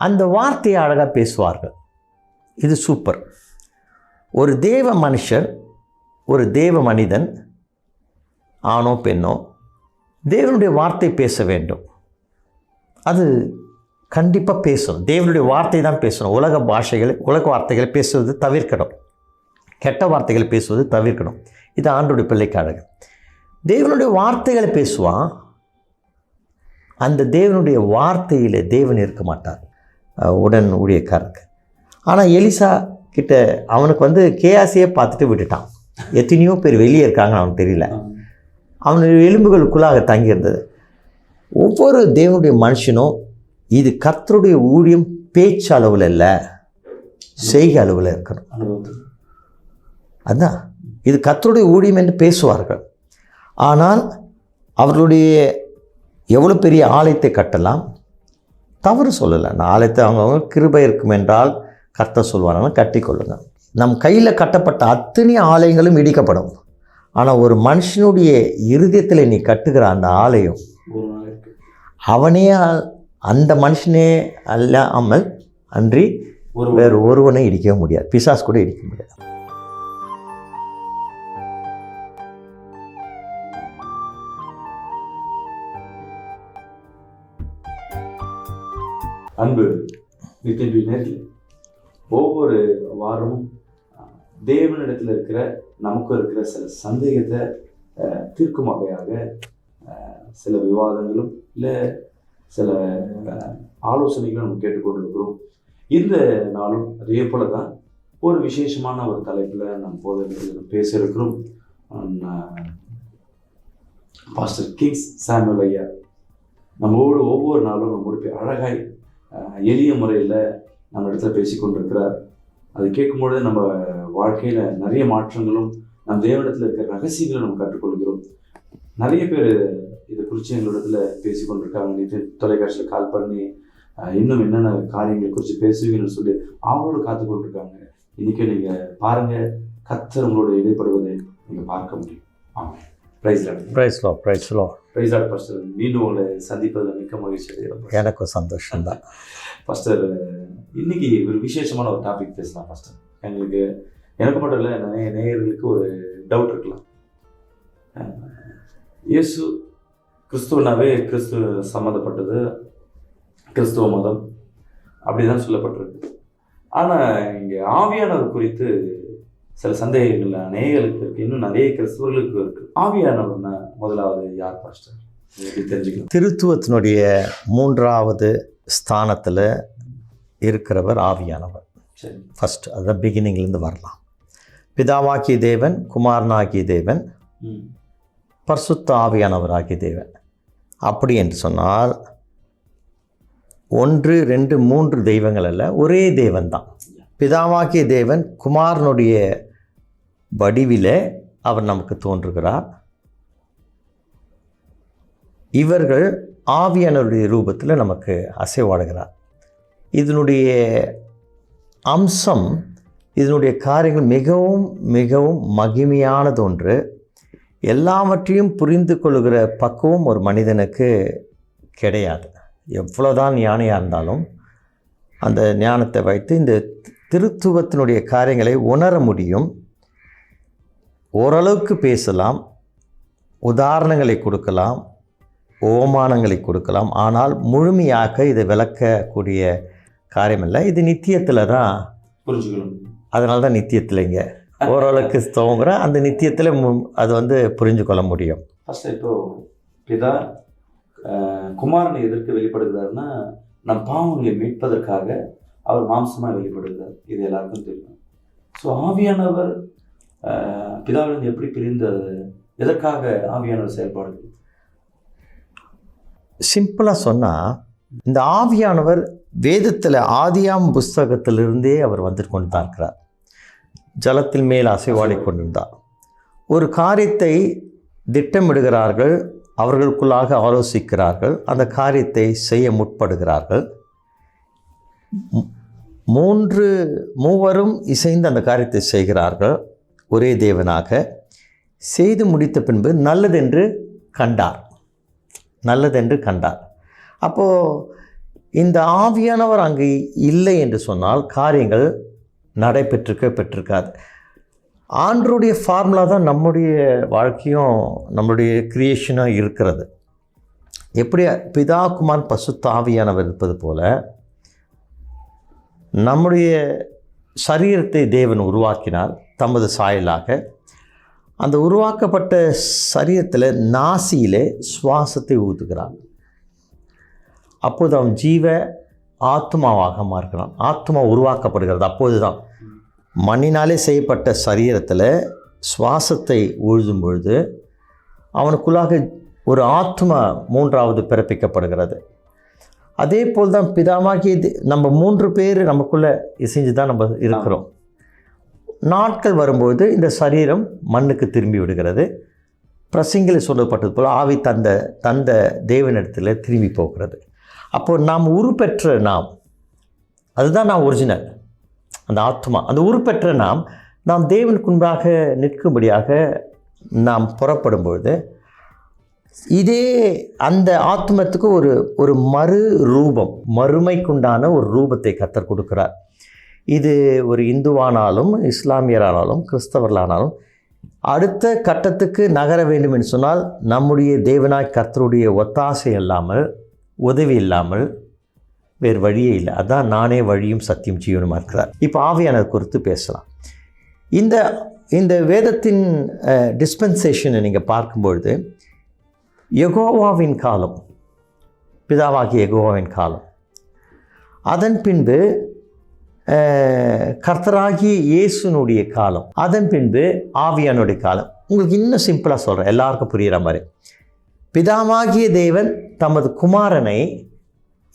அந்த வார்த்தையை அழகாக பேசுவார்கள். இது சூப்பர். ஒரு தேவ மனுஷர், ஒரு தேவ மனிதன், ஆணோ பெண்ணோ, தேவனுடைய வார்த்தை பேச வேண்டும். அது கண்டிப்பாக பேசணும். தேவனுடைய வார்த்தை தான் பேசணும். உலக வார்த்தைகளை பேசுவது தவிர்க்கணும். கெட்ட வார்த்தைகளை பேசுவது தவிர்க்கணும். இது ஆண்டோடைய பிள்ளைக்கு அழகு. தேவனுடைய வார்த்தைகளை பேசுவான். அந்த தேவனுடைய வார்த்தையில் தேவன் இருக்க மாட்டார் உடன் ஊழியக்காரருக்கு. ஆனால் எலிசா கிட்ட அவனுக்கு கேயாசியே பார்த்துட்டு விட்டுட்டான். எத்தனையோ பேர் வெளியே இருக்காங்கன்னு அவனுக்கு தெரியல. அவனுடைய எலும்புகளுக்குள்ளாக தங்கியிருந்தது. ஒவ்வொரு தேவனுடைய மனுஷனும் இது கர்த்தருடைய ஊழியம் பேச்சு அளவில் இல்லை, செய்கை அளவில் இருக்கணும். அதுதான் இது கர்த்தருடைய ஊழியம் என்று பேசுவார்கள். ஆனால் அவர்களுடைய எவ்வளோ பெரிய ஆலயத்தை கட்டலாம், தவறு சொல்லலை. நான் ஆலயத்தை அவங்கவுங்க கிருபை இருக்கும் என்றால் கர்த்தர் சொல்வார்கள், கட்டி கொள்ளுங்க. நம் கையில் கட்டப்பட்ட அத்தனை ஆலயங்களும் இடிக்கப்படும். ஆனால் ஒரு மனுஷனுடைய இருதயத்தில் நீ கட்டுகிற அந்த ஆலயம் அவனே அந்த மனுஷனே அல்லாமல் அன்றி வேறு ஒருவனை இடிக்க முடியாது. பிசாசு கூட இடிக்க முடியாது. அன்பு நித்திய நேரில் ஒவ்வொரு வாரமும் தேவனிடத்தில் இருக்கிற நமக்கு இருக்கிற சில சந்தேகத்தை தீர்க்கும் வகையாக சில விவாதங்களும் இல்லை சில ஆலோசனைகளும் நம்ம கேட்டுக்கொண்டிருக்கிறோம். இந்த நாளும் அதே போல தான் ஒரு விசேஷமான ஒரு தலைப்பில் நம்ம போதகர்கள் பேச இருக்கிறோம். பாஸ்டர் கிங்ஸ் சாமுவேல் ஐயா நம்மளோடு ஒவ்வொரு நாளும் நம்மளுடைய அழகாய் எளிய முறையில் நம்ம இடத்துல பேசி கொண்டிருக்கிறார். அது கேட்கும்பொழுது நம்ம வாழ்க்கையில் நிறைய மாற்றங்களும் நம் தேவனிடத்தில் இருக்கிற ரகசியங்களை நம்ம கற்றுக்கொள்கிறோம். நிறைய பேர் இதை குறித்து எங்களிடத்துல பேசி கொண்டிருக்காங்க. தொலைக்காட்சியில் கால் பண்ணி இன்னும் என்னென்ன காரியங்களை குறித்து பேசுவீங்கன்னு சொல்லி அவங்களோட காத்து கொண்டிருக்காங்க. இன்றைக்கி நீங்கள் பாருங்கள், கர்த்தர் உங்களோட இடைப்படுவதை நீங்கள் பார்க்க முடியும். ஆமாம். Praise Lord pastor. மீண்டும் உங்களை சந்திப்பதில் மிக்க மகிழ்ச்சி அடைகிறோம். எனக்கும் சந்தோஷம்தான் பாஸ்டர். இன்னைக்கு ஒரு விசேஷமான ஒரு டாபிக் பேசலாம் பாஸ்டர். எனக்கு மட்டும் இல்லை, நிறைய நேயர்களுக்கு ஒரு டவுட் இருக்கலாம். இயேசு கிறிஸ்துவனாவே கிறிஸ்துவ சம்மந்தப்பட்டது, கிறிஸ்துவ மதம் அப்படிதான் சொல்லப்பட்டிருக்கு. ஆனால் இங்கே ஆவியானவர் குறித்து சில சந்தேகங்கள் அநேகர்களுக்கு இருக்குது, இன்னும் நிறைய கிறிஸ்துவர்களுக்கு இருக்குது. ஆவியானவர்னா முதலாவது யார் பாஸ்டர் தெரிஞ்சுக்கணும்? திருத்துவத்தினுடைய 3வது ஸ்தானத்தில் இருக்கிறவர் ஆவியானவர். சரி, ஃபஸ்ட் அதுதான் பிகினிங்லேருந்து வரலாம். பிதாவாகிய தேவன், குமாரனாகிய தேவன், பரிசுத்த ஆவியானவராகிய தேவன். அப்படி என்று சொன்னால் 1, 2, 3 தெய்வங்கள் அல்ல, ஒரே தேவன் தான். பிதாவாகிய தேவன் குமாரனுடைய வடிவிலே அவர் நமக்கு தோன்றுகிறார். இவர்கள் ஆவியானவருடைய ரூபத்தில் நமக்கு அசைவாடுகிறார். இதனுடைய அம்சம், இதனுடைய காரியங்கள் மிகவும் மிகவும் மகிமையானது ஒன்று. எல்லாவற்றையும் புரிந்து கொள்கிற பக்குவம் ஒரு மனிதனுக்கு கிடையாது. எவ்வளோதான் ஞானியாக இருந்தாலும் அந்த ஞானத்தை வைத்து இந்த திருத்துவத்தினுடைய காரியங்களை உணர முடியும். ஓரளவுக்கு பேசலாம், உதாரணங்களை கொடுக்கலாம், ஓமானங்களை கொடுக்கலாம். ஆனால் முழுமையாக இதை விளக்கக்கூடிய காரியம் இல்லை. இது நித்தியத்தில் தான் புரிஞ்சுக்கணும். அதனால தான் நித்தியத்தில் இங்கே ஓரளவுக்கு தோங்குற அந்த நித்தியத்தில் அது புரிஞ்சு கொள்ள முடியும். ஃபஸ்ட்டு இப்போது பிதா குமாரனை எதற்கு வெளிப்படுகிறாருன்னா, நம் பாவங்களை மீட்பதற்காக அவர் மாம்சமாக வெளிப்படுகிறார். இது எல்லாருக்கும் தெரியும். ஸோ ஆவியானவர் பிதாவிலிருந்து எப்படி பிரிந்தது, எதற்காக ஆவியானவர் செயல்பாடு? சிம்பிளாக சொன்னால், இந்த ஆவியானவர் வேதத்தில் ஆதியாம் புஸ்தகத்திலிருந்தே அவர் வந்துட்டு கொண்டு தான் இருக்கிறார். ஜலத்தில் மேல் அசைவாடி கொண்டிருந்தார். ஒரு காரியத்தை திட்டமிடுகிறார்கள், அவர்களுக்குள்ளாக ஆலோசிக்கிறார்கள், அந்த காரியத்தை செய்ய முற்படுகிறார்கள். மூவரும் இசைந்து அந்த காரியத்தை செய்கிறார்கள். ஒரே தேவனாக செய்து முடித்த பின்பு நல்லதென்று கண்டார். அப்போது இந்த ஆவியானவர் அங்கு இல்லை என்று சொன்னால் காரியங்கள் பெற்றிருக்காது. ஆண்டருடைய ஃபார்முலா தான் நம்முடைய வாழ்க்கையும் நம்முடைய கிரியேஷனும் இருக்கிறது. எப்படி பிதா குமாரன் பரிசுத்த ஆவியானவர் இருப்பது போல நம்முடைய சரீரத்தை தேவன் உருவாக்கினார் தமது சாயலாக. அந்த உருவாக்கப்பட்ட சரீரத்தில் நாசியிலே சுவாசத்தை ஊற்றுகிறான். அப்போது அவன் ஜீவ ஆத்மாவாக மாறுகிறான். ஆத்மா உருவாக்கப்படுகிறது. அப்போது தான் மண்ணினாலே செய்யப்பட்ட சரீரத்தில் சுவாசத்தை ஊழும் பொழுது அவனுக்குள்ளாக ஒரு ஆத்மா மூன்றாவது பிறப்பிக்கப்படுகிறது. அதே போல் தான் பிதாவாகி நம்ம 3 பேர் நமக்குள்ளே இசைஞ்சு தான் நம்ம இருக்கிறோம். நாட்கள் வரும்போது இந்த சரீரம் மண்ணுக்கு திரும்பி விடுகிறது. பிரசங்கில் சொல்லப்பட்டது போல் ஆவி தந்த தேவனிடத்தில் திரும்பி போகிறது. அப்போது நாம் உருப்பெற்ற நாம், அதுதான் நான் ஒரிஜினல், அந்த ஆத்மா. அந்த உருப்பெற்ற நாம் தேவனுக்கு முன்பாக நிற்கும்படியாக நாம் புறப்படும்பொழுது இதே அந்த ஆத்மத்துக்கு ஒரு ரூபம், மறுமைக்குண்டான ஒரு ரூபத்தை கர்த்தர் கொடுக்கிறார். இது ஒரு இந்துவானாலும் இஸ்லாமியரானாலும் கிறிஸ்தவர்களானாலும் அடுத்த கட்டத்துக்கு நகர வேண்டும் என்று சொன்னால் நம்முடைய தேவனாய் கர்த்தருடைய ஒத்தாசை இல்லாமல், உதவி இல்லாமல் வேறு வழியே இல்லை. அதான் நானே வழியும் சத்தியம் ஜீவனுமா இருக்கிறார். இப்போ ஆவியானவர் குறித்து பேசலாம். இந்த வேதத்தின் டிஸ்பென்சேஷனை நீங்கள் பார்க்கும்பொழுது யெகோவாவின் காலம், பிதாவாகிய யெகோவாவின் காலம், அதன் பின்பு கர்த்தராகிய இயேசுனுடைய காலம், அதன் பின்பு ஆவியானுடைய காலம். உங்களுக்கு இன்னும் சிம்பிளாக சொல்கிறேன், எல்லாருக்கும் புரிகிற மாதிரி. பிதாவாகிய தேவன் தமது குமாரனை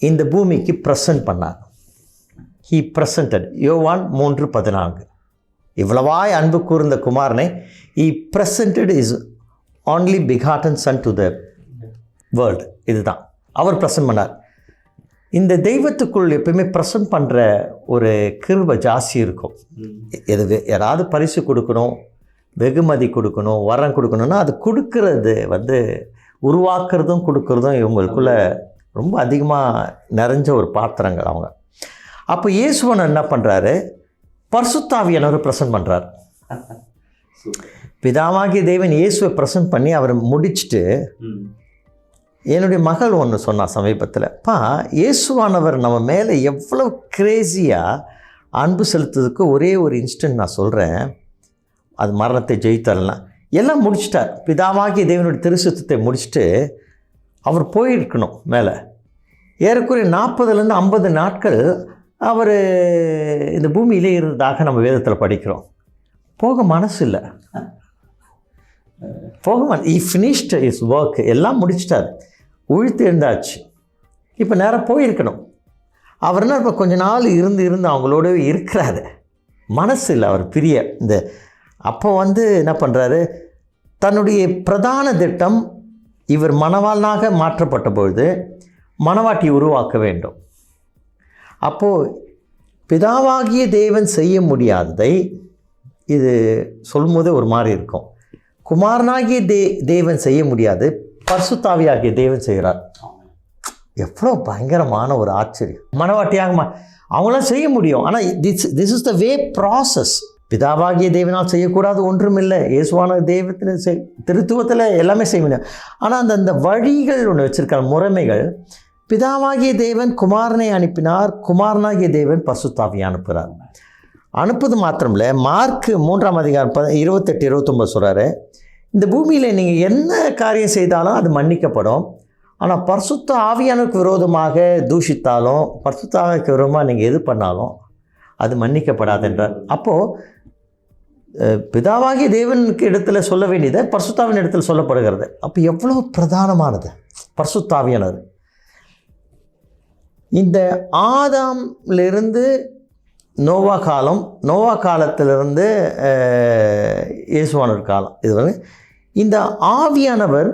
இந்த பூமிக்கு ப்ரெசன்ட் பண்ணார். He presented. யோவான் 3:14. இவ்வளவாய் அன்பு கூர்ந்த குமாரனை he presented is only begotten son to the world. இதுதான் அவர் ப்ரெசன்ட் பண்ணார். இந்த தெய்வத்துக்குள் எப்பயுமே ப்ரெசன்ட் பண்ணுற ஒரு கிருபை ஜாஸ்தி இருக்கும். யாராவது பரிசு கொடுக்கணும், வெகுமதி கொடுக்கணும், வரம் கொடுக்கணும்னா அது கொடுக்கறது உருவாக்குறதும் கொடுக்கறதும் இவங்களுக்குள்ளே ரொம்ப அதிகமாக நிறைஞ்ச ஒரு பாத்திரங்கள் அவங்க. அப்போ இயேசுவன் என்ன பண்ணுறாரு, பரிசுத்தாவியானவர் ப்ரெசன்ட் பண்ணுறார். பிதாவாகிய தேவன் இயேசுவை ப்ரெசன்ட் பண்ணி அவரை முடிச்சுட்டு, என்னுடைய மகள் ஒன்று சொன்னா சமீபத்தில், இயேசுவானவர் நம்ம மேலே எவ்வளோ கிரேசியாக அன்பு செலுத்துறதுக்கு ஒரே ஒரு இன்ஸ்டன்ட் நான் சொல்கிறேன், அது மரணத்தை ஜெயித்தரலாம். எல்லாம் முடிச்சிட்டார். பிதாவாகிய தேவனுடைய திருசுத்தத்தை முடிச்சுட்டு அவர் போயிருக்கணும் மேலே. ஏறக்குறைய 40-50 நாட்கள் அவர் இந்த பூமியிலே இருந்ததாக நம்ம வேதத்தில் படிக்கிறோம். போக மனசு இல்லை. he finished his work. எல்லாம் முடிச்சிட்டார், உழுத்து எழுந்தாச்சு. இப்போ நேரம் போயிருக்கணும். அவர் என்ன இப்போ கொஞ்ச நாள் இருந்து அவங்களோடவே இருக்கிறாரு. மனசு இல்லை அவர் பிரிய. அப்போ என்ன பண்ணுறாரு, தன்னுடைய பிரதான திட்டம் இவர் மணவாளனாக மாற்றப்பட்ட பொழுது மணவாட்டி உருவாக்க வேண்டும். அப்போது பிதாவாகிய தேவன் செய்ய முடியாததை, இது சொல்லும்போதே ஒரு மாதிரி இருக்கும், குமாரனாகிய தேவன் செய்ய முடியாது, பரிசுத்தாவியாகிய தேவன் செய்கிறார். எவ்வளோ பயங்கரமான ஒரு ஆச்சரியம். மனவாட்டியாக அவங்களாம் செய்ய முடியும். ஆனால் this is the way process. பிதாவாகிய தேவனால் செய்யக்கூடாது ஒன்றுமில்லை. இயேசுவான தெய்வத்தில் திருத்துவத்தில் எல்லாமே செய்ய முடியும். ஆனால் அந்த வழிகள் ஒன்று வச்சுருக்காங்க, முறைமைகள். பிதாவாகிய தேவன் குமாரனை அனுப்பினார், குமாரனாகிய தேவன் பரிசுத்தாவியை அனுப்புகிறார். அனுப்புது மாத்திரமில்லை, மார்க் 3:28-29 சொல்கிறாரு, இந்த பூமியில் நீங்கள் என்ன காரியம் செய்தாலும் அது மன்னிக்கப்படும். ஆனால் பரிசுத்த ஆவியானுக்கு விரோதமாக தூஷித்தாலும், பரிசுத்த ஆவிக்கு விரோதமாக நீங்கள் எது பண்ணாலும் அது மன்னிக்கப்படாது என்றார். அப்போது பிதாவாகிய தேவனுக்கு இடத்துல சொல்ல வேண்டியதை பரிசுத்தாவின் இடத்துல சொல்லப்படுகிறது. அப்போ எவ்வளோ பிரதானமானது பரிசுத்தாவியானது. இந்த ஆதாம்லேருந்து நோவா காலம், நோவா காலத்திலிருந்து இயேசுவானவர் காலம், இது இந்த ஆவியானவர்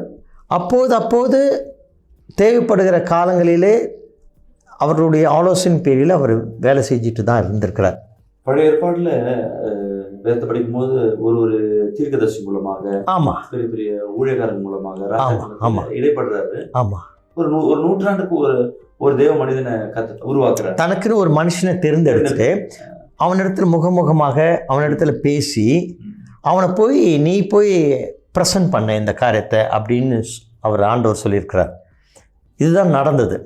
அப்போது தேவைப்படுகிற காலங்களிலே அவருடைய ஆலோசனை பேரில் அவர் வேலை செஞ்சுட்டு தான் இருந்திருக்கிறார். பழைய ஏற்பாட்டில் வேதத்தை படிக்கும்போது ஒரு தீர்க்கதரிசி மூலமாக, ஆமாம், பெரிய பெரிய ஊழியக்காரன் மூலமாக இடைப்படுறாரு. ஆமாம், ஒரு நூற்றாண்டுக்கு ஒரு தேவ மனிதனை உருவாக்குறார். தனக்குன்னு ஒரு மனுஷனை தேர்ந்தெடுத்துட்டு அவனிடத்துல முகமுகமாக அவனிடத்துல பேசி அவனை போய் நீ போய் ப்ரெசன்ட் பண்ண இந்த காரியத்தை அப்படின்னு அவர் ஆண்டவர் சொல்லியிருக்கிறார். இதுதான் நடந்தது.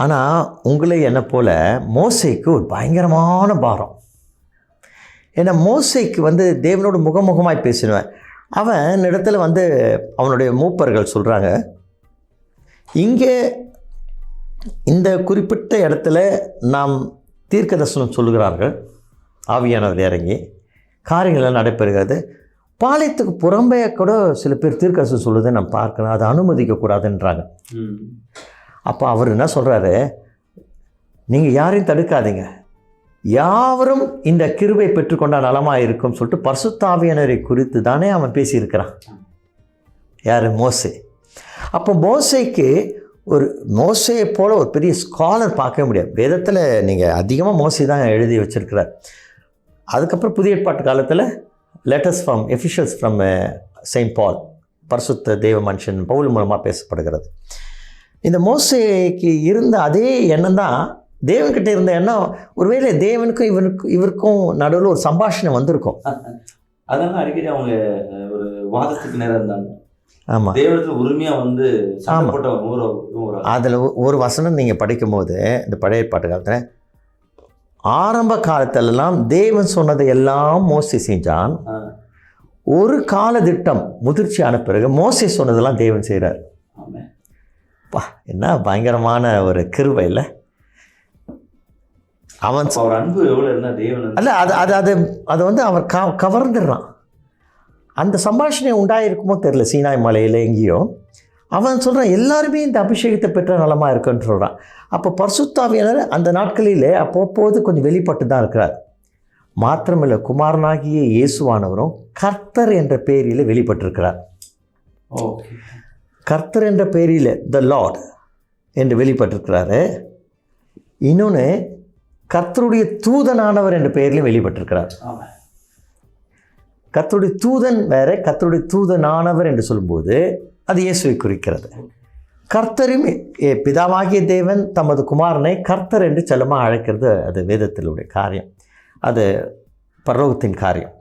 ஆனால் உங்களை என்னை போல் மோசேக்கு ஒரு பயங்கரமான பாரம். ஏன்னா மோசேக்கு வந்து தேவனோட முகமுகமாய் பேசினவன். அவன் இடத்துல வந்து அவனுடைய மூப்பர்கள் சொல்கிறாங்க, இங்கே இந்த குறிப்பிட்ட இடத்துல நாம் தீர்க்க தரிசனம் சொல்லுகிறார்கள், ஆவியானவர் இறங்கி காரியங்கள் நடைபெறுகிறது. பாளையத்துக்கு புறம்பே கூட சில பேர் தீர்க்க தரிசனம் சொல்லுவதை நம்ம பார்க்கணும், அதை அனுமதிக்கக்கூடாதுன்றாங்க. அப்போ அவர் என்ன சொல்கிறாரு, நீங்கள் யாரையும் தடுக்காதீங்க, யாவரும் இந்த கிருபை பெற்றுக்கொண்டால் நலமாக இருக்கும்னு சொல்லிட்டு பரிசுத்த ஆவியானவரை குறித்து தானே அவன் பேசியிருக்கிறான். யார்? மோசே. அப்போ மோசையை போல் ஒரு பெரிய ஸ்காலர் பார்க்க முடியாது. வேதத்தில் நீங்கள் அதிகமாக மோசே தான் எழுதி வச்சிருக்கிறார். அதுக்கப்புறம் புதிய ஏற்பாட்டு காலத்தில் லெட்டர்ஸ் ஃப்ரம் எஃபிஷியல்ஸ் ஃப்ரம் செயின்ட் பால், பரிசுத்த தேவ மனுஷன் பவுல் மூலமாக பேசப்படுகிறது. இந்த மோசேக்கு இருந்த அதே எண்ணம் தான் தேவன்கிட்ட இருந்த எண்ணம். ஒருவேளை தேவனுக்கும் இவருக்கும் நடுவில் ஒரு சம்பாஷணை வந்திருக்கும். அதெல்லாம் அடிக்கடி அவங்க ஒரு வாதத்துக்கு நேரம் இருந்தாங்க. ஆமாம், தேவனத்தில் உரிமையாக வந்து அதில் ஒரு வசனம் நீங்கள் படிக்கும்போது இந்த பழைய ஏற்பாட்டு காலத்தில் ஆரம்ப காலத்திலலாம் தேவன் சொன்னதை எல்லாம் மோசே செஞ்சான். ஒரு கால திட்டம் முதிர்ச்சியான பிறகு மோசே சொன்னதெல்லாம் தேவன் செய்கிறார். என்ன பயங்கரமான ஒரு கிருபை இல்லை? அவன் அன்பு எவ்வளோ இருந்தா தேவன் அல்ல, அது வந்து அவன் கவர்ந்துடுறான். அந்த சம்பாஷணை உண்டாயிருக்குமோ தெரியல, சீனாய் மலையில் எங்கேயோ. அவன் சொல்கிறான் எல்லாருமே இந்த அபிஷேகத்தை பெற்ற நலமாக இருக்குன்னு சொல்கிறான். அப்போ பரிசுத்த ஆவியானவர் அந்த நாட்களிலே அப்போது கொஞ்சம் வெளிப்பட்டு தான் இருக்கிறார். மாத்திரமில்லை, குமாரனாகிய இயேசுவானவரும் கர்த்தர் என்ற பெயரில் வெளிப்பட்டிருக்கிறார். கர்த்தர் என்ற பெயரில் த லார்ட் என்று வெளிப்பட்டிருக்கிறாரு. இன்னொன்று கர்த்தருடைய தூதனானவர் என்ற பெயரிலும் வெளிப்பட்டிருக்கிறார். கர்த்தருடைய தூதன் வேற, கர்த்தருடைய தூதனானவர் என்று சொல்லும்போது அது இயேசுவை குறிக்கிறது. கர்த்தரும் பிதாவாகிய தேவன் தமது குமாரனை கர்த்தர் என்று செல்லமாக அழைக்கிறது அது வேதத்தினுடைய காரியம், அது பரலோகத்தின் காரியம்.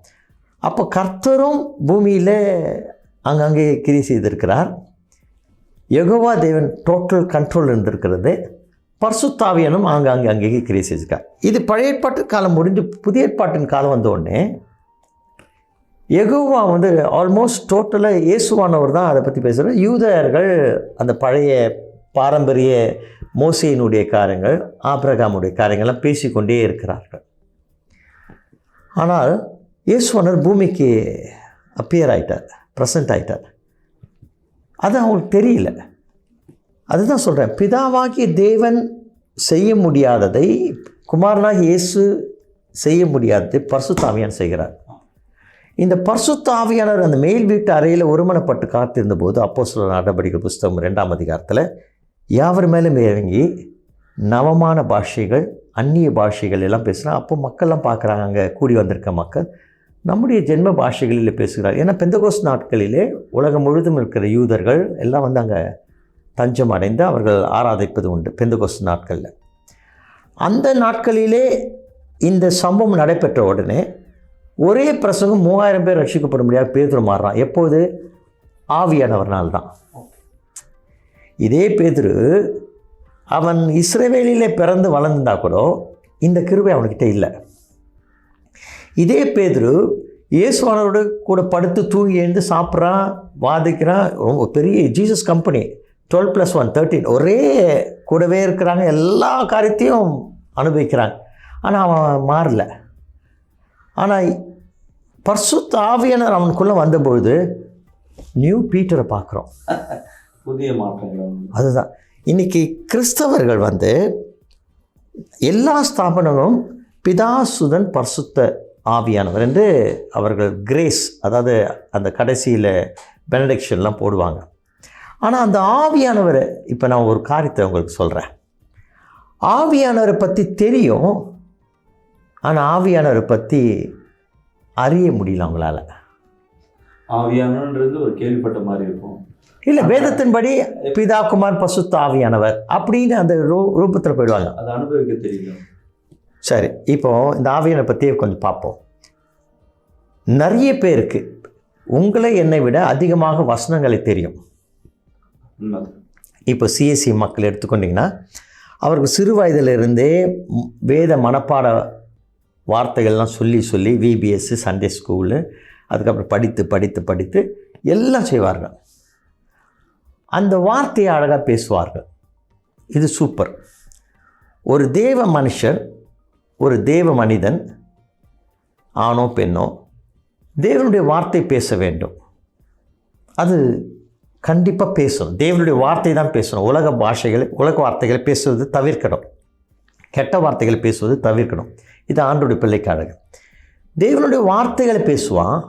அப்போ கர்த்தரும் பூமியில் அங்கங்கே கிரி செய்திருக்கிறார். யெகோவா தேவன் டோட்டல் கண்ட்ரோல் இருந்திருக்கிறது. பரிசுத்த ஆவியானும் அங்கே கிரி செய்திருக்கார். இது பழைய ஏற்பாட்டு காலம் முடிஞ்சு புதிய ஏற்பாட்டின் காலம் வந்த உடனே யெகோவா வந்து ஆல்மோஸ்ட் டோட்டலாக இயேசுவானவர் தான் அதை பற்றி பேசுகிறார். யூதர்கள் அந்த பழைய பாரம்பரிய மோசேயினுடைய காரியங்கள், ஆபிரகாமுடைய காரியங்கள்லாம் பேசிக்கொண்டே இருக்கிறார்கள். ஆனால் இயேசுவானவர் பூமிக்கு அப்பியர் ஆகிட்டார், ப்ரெசன்ட் ஆகிட்டார். அது அவங்களுக்கு தெரியல. அதுதான் சொல்கிறேன், பிதாவாகிய தேவன் செய்ய முடியாததை குமாரனாகி இயேசு செய்ய முடியாததை பரிசுத்த ஆவியானவர் செய்கிறார். இந்த பரிசுத்த ஆவியானவர் அந்த மேல் வீட்டு அறையில் ஒருமனப்பட்டு காத்திருந்த போது அப்போஸ்தலர் நடபடிகள் புஸ்தகம் 2ஆம் அதிகாரத்தில் யாவர் மேலும் இறங்கி நவமான பாஷைகள், அந்நிய பாஷைகள் எல்லாம் பேசுகிறாங்க. அப்போ மக்கள்லாம் பார்க்குறாங்க, அங்கே கூடி வந்திருக்க மக்கள் நம்முடைய ஜென்ம பாஷைகளில் பேசுகிறார். ஏன்னா பெந்தகோஸ்து நாட்களிலே உலகம் முழுதும் இருக்கிற யூதர்கள் எல்லாம் வந்து அங்கே தஞ்சம் அடைந்து அவர்கள் ஆராதிப்பது உண்டு பெந்தகோஸ்து நாட்களில். அந்த நாட்களிலே இந்த சம்பவம் நடைபெற்ற உடனே ஒரே பிரசங்கம் 3000 பேர் ரட்சிக்கப்பட முடியாது பேதுரு மாறுறான். எப்போது? ஆவியானவர்னால் தான். இதே பேதுரு அவன் இஸ்ரவேலிலே பிறந்து வளர்ந்தா கூட இந்த கிருபை அவனுக்கிட்ட இல்லை. இதே பேதுரு இயேசுவானவரோடு கூட படுத்து தூங்கி எழுந்து சாப்பிட்றான், வாதிக்கிறான். ரொம்ப பெரிய ஜீசஸ் கம்பெனி 12+1 13 ஒரே கூடவே இருக்கிறாங்க, எல்லா காரியத்தையும் அனுபவிக்கிறாங்க. ஆனால் அவன் மாறல. ஆனால் பரிசுத்த ஆவியானவர் அவனுக்குள்ளே வந்தபொழுது நியூ பீட்டரை பார்க்குறோம், புதிய மாற்றங்கள். அதுதான் இன்றைக்கி கிறிஸ்தவர்கள் வந்து எல்லா ஸ்தாபனங்களும் பிதா சுதன் பரிசுத்த ஆவியானவர் என்று அவர்கள் கிரேஸ், அதாவது அந்த கடைசியில் பெனடிக்ஷன்லாம் போடுவாங்க. ஆனால் அந்த ஆவியானவரை இப்போ நான் ஒரு காரியத்தை உங்களுக்கு சொல்கிறேன். ஆவியானவரை பற்றி தெரியும், ஆனால் ஆவியானவரை பற்றி அறிய முடியல அவங்களால. ஆவியானவன்றது ஒரு கேள்விப்பட்ட மாதிரி இருக்கும், இல்லை, வேதத்தின்படி பிதா குமார் பசுத்த ஆவியானவர் அப்படின்னு அந்த ரூபத்தில் போயிடுவாங்க. அதை அனுபவிக்க தெரியும். சரி, இப்போ இந்த ஆவியானவர் பற்றி கொஞ்சம் பார்ப்போம். நிறைய பேருக்கு உங்களை என்னை விட அதிகமாக வசனங்களை தெரியும். இப்போ சிஎஸ்சி மக்கள் எடுத்துக்கொண்டிங்கன்னா அவருக்கு சிறு வயதிலிருந்தே வேத மனப்பாட வார்த்தைகள்லாம் சொல்லி சொல்லி விபிஎஸ் சண்டே ஸ்கூலு அதுக்கப்புறம் படித்து படித்து படித்து எல்லாம் செய்வார்கள். அந்த வார்த்தையை அழகாக பேசுவார்கள். இது சூப்பர். ஒரு தேவ மனுஷர், ஒரு தேவ மனிதன், ஆணோ பெண்ணோ, தேவனுடைய வார்த்தை பேச வேண்டும். அது கண்டிப்பாக பேசணும். தேவனுடைய வார்த்தை தான் பேசணும். உலக பாஷைகளை, உலக வார்த்தைகளை பேசுவது தவிர்க்கணும். கெட்ட வார்த்தைகளை பேசுவது தவிர்க்கணும். இது ஆண்டோடைய பிள்ளைக்கு அழகு. தேவனுடைய வார்த்தைகளை பேசுவான்.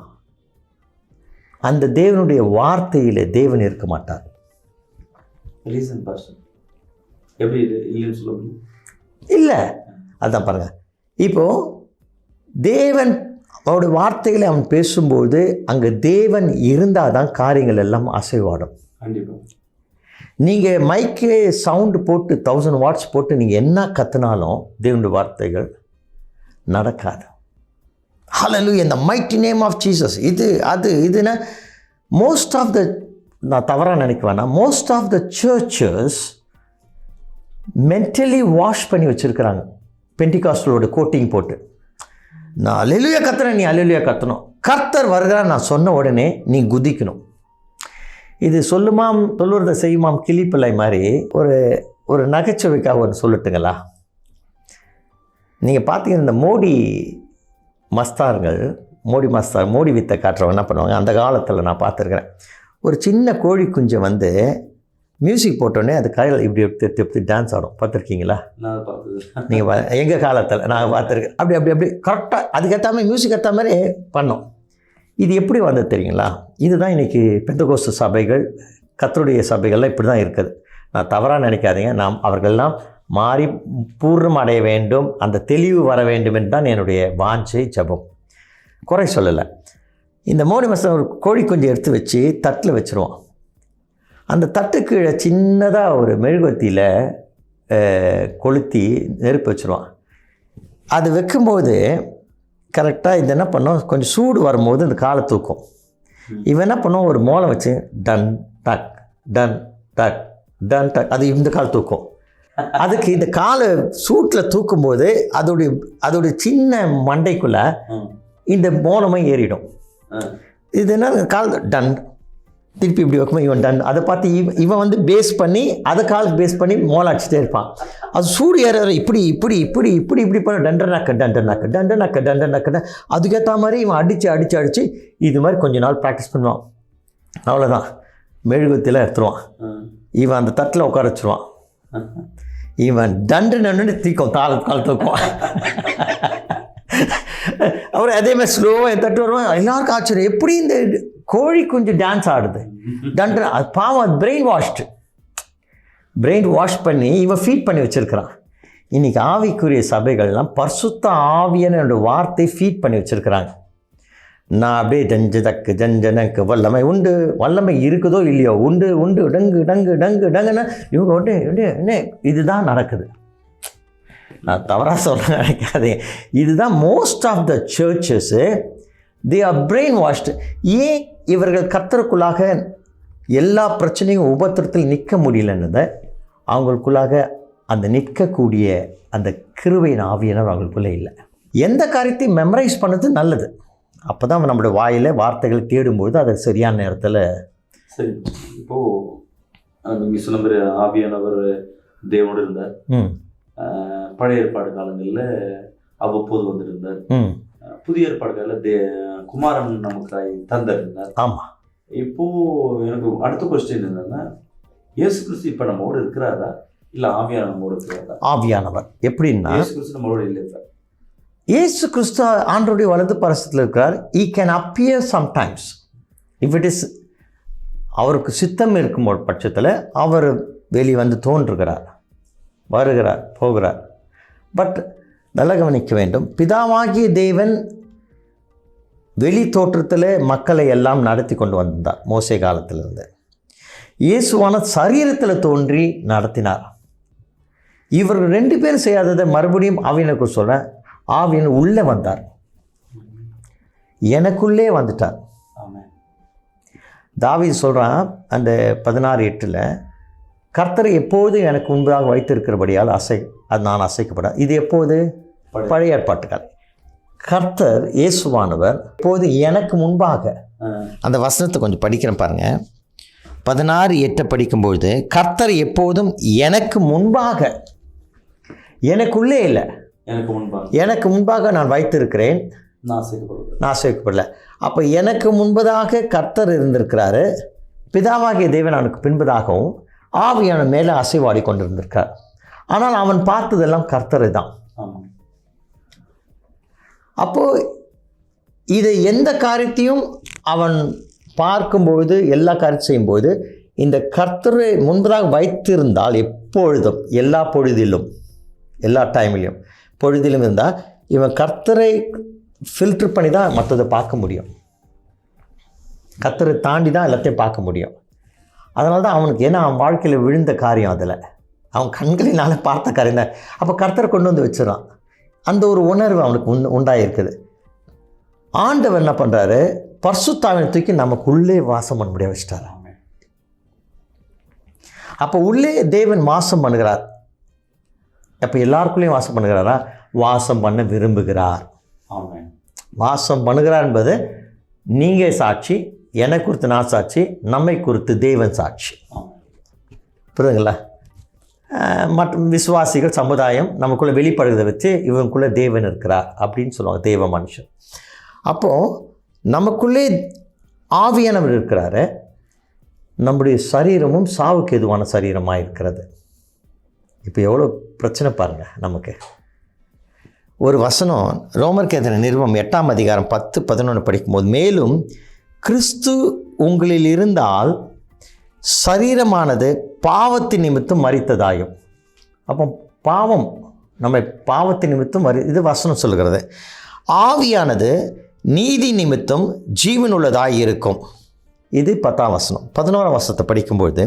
அந்த தேவனுடைய வார்த்தையில் தேவன் இருக்க மாட்டார். ரீசன் பாஸ்டர் எப்படி இல்லைன்னு சொல்ல முடியும்? இல்லை, அதுதான் பாருங்கள். இப்போது தேவன் அவருடைய வார்த்தைகளை அவன் பேசும்போது அங்கே தேவன் இருந்தால் தான் காரியங்கள் எல்லாம் அசைவாடும். கண்டிப்பாக. நீங்கள் மைக்கு சவுண்டு போட்டு 1000 வாட்ஸ் போட்டு நீங்கள் என்ன கற்றுனாலும் தேவனுடைய வார்த்தைகள் நடக்காது. Hallelujah, in the mighty name of Jesus. இதுனா மோஸ்ட் ஆஃப் த, நான் தவறாக நினைக்க வேணாம், most of the churches mentally wash பண்ணி வச்சுருக்கிறாங்க. பெண்டிகாஸ்டலோட கோட்டிங் போட்டு, நான் அல்லேலூயா கத்துறேன், நீ அல்லேலூயா கத்தணும். கர்த்தர் வருகிறார் நான் சொன்ன உடனே நீ குதிக்கணும். இது சொல்லுறத செய்யுமாம் கிளிப்பிள்ளை மாதிரி ஒரு நகைச்சுவைக்காக ஒன்று சொல்லட்டுங்களா? நீங்கள் பார்த்தீங்கன்னா இந்த மோடி வித்தை காட்டுறவங்க என்ன பண்ணுவாங்க, அந்த காலத்தில் நான் பார்த்துருக்குறேன். ஒரு சின்ன கோழி குஞ்சை வந்து மியூசிக் போட்டோடனே அது கையில் இப்படி எடுத்து டான்ஸ் ஆடும். பார்த்துருக்கீங்களா? நான் பார்த்தது. நீங்கள் எங்கள் காலத்தில் நான் பார்த்துருக்கேன். அப்படி கரெக்டாக அதுக்கேற்ற மாதிரி மியூசிக் ஏற்ற மாதிரி பண்ணோம். இது எப்படி வந்தது தெரியுங்களா? இதுதான் இன்றைக்கி பெந்தகோஸ்து சபைகள், கர்த்தருடைய சபைகள்லாம் இப்படி தான் இருக்குது. நான் தவறாக நினைக்காதீங்க. நாம் அவர்களெல்லாம் மாறி பூர்ணம் அடைய வேண்டும், அந்த தெளிவு வர வேண்டும் என்று தான் என்னுடைய வாஞ்சை, ஜபம். குறை சொல்லலை. இந்த மோடி மாதம் ஒரு கோழி குஞ்சு எடுத்து வச்சு தட்டில் வச்சுருவோம். அந்த தட்டுக்கு சின்னதாக ஒரு மெழுகுவத்தியில் கொளுத்தி நெருப்பு வச்சுருவான். அது வைக்கும்போது கரெக்டாக இது என்ன பண்ணோம், கொஞ்சம் சூடு வரும்போது இந்த காலை தூக்கும். இவன் என்ன பண்ணுவோம், ஒரு மோளை வச்சு டன் டக் டன் டக் டன் டக், அது இந்த கால் தூக்கும். அதுக்கு இந்த காலை சூட்டில் தூக்கும்போது அதோடைய சின்ன மண்டைக்குள்ளே இந்த மோளமும் ஏறிடும். இது என்ன, கால் டன், திருப்பி இப்படி வைக்கும்போது இவன் டன், அதை பார்த்து இவன் வந்து பேஸ் பண்ணி அதை காலுக்கு பேஸ் பண்ணி மோளை அடிச்சுட்டே இருப்பான். அது சூடு ஏற இப்படி பண்ண டண்டனாக்க அதுக்கேற்ற மாதிரி இவன் அடித்து இது மாதிரி கொஞ்ச நாள் ப்ராக்டிஸ் பண்ணுவான். அவ்வளோதான், மெழுகுவத்திலாம் எடுத்துருவான். இவன் அந்த தட்டில் உட்கார வச்சுருவான். இவன் நன்னு தீக்கும், கால் தூக்குவான். அப்புறம் அதே மாதிரி ஸ்லோவாக தட்டு வருவான். எல்லாருக்கும் ஆச்சரியம், எப்படி இந்த கோழி குஞ்சு டான்ஸ் ஆடுது டண்டன். அது பாவம், அது பிரெயின் வாஷ் பண்ணி இவன் ஃபீட் பண்ணி வச்சுருக்கிறான். இன்றைக்கி ஆவிக்குரிய சபைகள்லாம் பரிசுத்த ஆவியான வார்த்தை ஃபீட் பண்ணி வச்சுருக்கிறாங்க. நான் அப்படியே ஜஞ்சனக்கு வல்லமை உண்டு, வல்லமை இருக்குதோ இல்லையோ உண்டு டங்குன்னா இவங்க உண்டு இதுதான் நடக்குது. நான் தவறாக சொல்ல நினைக்காதே. இதுதான் most of the churches, they are brainwashed. ஏன் இவர்கள் கர்த்தருக்குள்ளாக எல்லா பிரச்சனையும் உபத்திரத்தில் நிற்க முடியலன்னதை, அவங்களுக்குள்ளாக அந்த நிற்கக்கூடிய அந்த கிருபையின் ஆவியினர் அவங்களுக்குள்ளே இல்லை. எந்த காரியத்தையும் மெமரைஸ் பண்ணது நல்லது. அப்போ தான் நம்மளுடைய வாயில் வார்த்தைகளை தேடும்போது அதை சரியான நேரத்தில். சரி, இப்போது நீங்கள் சொன்ன மாதிரி ஆவியானவர் தேவனோடு இருந்தார். பழைய ஏற்பாடு காலங்களில் அவ்வப்போது வந்துருந்தார். புதிய ஏற்பாடு காலத்தில் குமாரன் நமக்கு தந்திருந்தார். ஆமாம். இப்போது எனக்கு அடுத்த கொஸ்டின் என்னன்னா, இயேசு கிறிஸ்து இப்போ நம்மோடு இருக்கிறாரா இல்லை ஆவியானவர் நம்மோடு இருக்கிறாரா? ஆவியானவர் எப்படின்னா, இயேசு கிறிஸ்து நம்மளோட இல்லை. இயேசு கிறிஸ்து ஆண்டவருடைய வலது பரிசத்தில் இருக்கிறார். ஈ can appear sometimes if it is, அவருக்கு சித்தம் இருக்கும் ஒரு பட்சத்தில் அவர் வெளியே வந்து தோன்றுகிறார், வருகிறார், போகிறார். பட் நல்ல கவனிக்க வேண்டும், பிதாவாகிய தேவன் வெளி தோற்றத்தில் மக்களை எல்லாம் நடத்தி கொண்டு வந்தார் மோசே காலத்திலிருந்து. இயேசுவான சரீரத்தில் தோன்றி நடத்தினார். இவர்கள் 2 பேரும் செய்யாததை மறுபடியும் ஆவியனுக்கு சொல்கிறேன். ஆவியன் உள்ளே வந்தார், எனக்குள்ளே வந்துட்டார். தாவீது சொல்கிறான் அந்த 16:8, கர்த்தரை எப்போதும் எனக்கு முன்பாக வைத்திருக்கிறபடியால் அது நான் அசைக்கப்பட. இது எப்போது? பழைய ஏற்பாட்டுக்கால. கர்த்தர் இயேசுவானவர் எப்போது எனக்கு முன்பாக. அந்த வசனத்தை கொஞ்சம் படிக்கிறேன் பாருங்கள். 16:8 படிக்கும்பொழுது, கர்த்தர் எப்போதும் எனக்கு முன்பாக, எனக்குள்ளே இல்லை, எனக்கு முன்பாக நான் வைத்திருக்கிறேன், நான் அசைக்கப்படல. அப்போ எனக்கு முன்பதாக கர்த்தர் இருந்திருக்கிறாரு, பிதாவாகிய தேவன் அவனுக்கு பின்பதாகவும் ஆவியான மேலே அசைவாடி கொண்டிருந்திருக்கார். ஆனால் அவன் பார்த்ததெல்லாம் கர்த்தரை தான். அப்போது இதை எந்த காரியத்தையும் அவன் பார்க்கும்பொழுது, எல்லா காரியம் செய்யும்போது இந்த கர்த்தரை முன்பதாக வைத்திருந்தால் எப்பொழுதும், எல்லா பொழுதிலும், எல்லா டைம்லையும், பொழுதிலும் இருந்தால் இவன் கர்த்தரை ஃபில்டர் பண்ணி தான் மற்றதை பார்க்க முடியும். கர்த்தரை தாண்டி தான் எல்லாத்தையும் பார்க்க முடியும். அதனால தான் அவனுக்கு, ஏன்னா அவன் வாழ்க்கையில் விழுந்த காரியம், அதில் அவன் கண்களினால் பார்த்த காரியம் தான். அப்போ கர்த்தரை கொண்டு வந்து வச்சிடறான். அந்த ஒரு உணர்வு அவனுக்கு உண்டாயிருக்குது. ஆண்டவர் என்ன பண்ணுறாரு? பரிசுத்தாவியை தூக்கி நமக்குள்ளே வாசம் பண்ண முடிய வச்சிட்டார். அப்போ உள்ளே தேவன் வாசம் பண்ணுகிறார். அப்போ எல்லாருக்குள்ளேயும் வாசம் பண்ணுகிறாரா? வாசம் பண்ண விரும்புகிறார். வாசம் பண்ணுகிறார் என்பது நீங்கள் சாட்சி, என்னை குறித்து நான் சாட்சி, நம்மை குறித்து தேவன் சாட்சி. புரியுதுங்களா? மற்ற விசுவாசிகள் சமுதாயம் நமக்குள்ளே வெளிப்படுகிறத வச்சு இவனுக்குள்ளே தேவன் இருக்கிறார் அப்படின்னு சொல்லுவாங்க, தேவ மனுஷன். அப்போது நமக்குள்ளே ஆவியானவர் இருக்கிறாரு. நம்முடைய சரீரமும் சாவுக்கு எதுவான சரீரமாக இருக்கிறது. இப்போ எவ்வளோ பிரச்சனை பாருங்கள் நமக்கு. ஒரு வசனம் ரோமருக்கு எழுதின நிருபம் 8ஆம் அதிகாரம் 10-11 படிக்கும்போது, மேலும் கிறிஸ்து உங்களில் இருந்தால் சரீரமானது பாவத்தின் நிமித்தம் மரித்ததாயும். அப்போ பாவம் நம்ம பாவத்தின் நிமித்தம் இது வசனம் சொல்கிறது. ஆவியானது நீதி நிமித்தம் ஜீவனுள்ளதாய் இருக்கும். இது 10ஆம் வசனம். 11ஆம் வசனத்தை படிக்கும்பொழுது,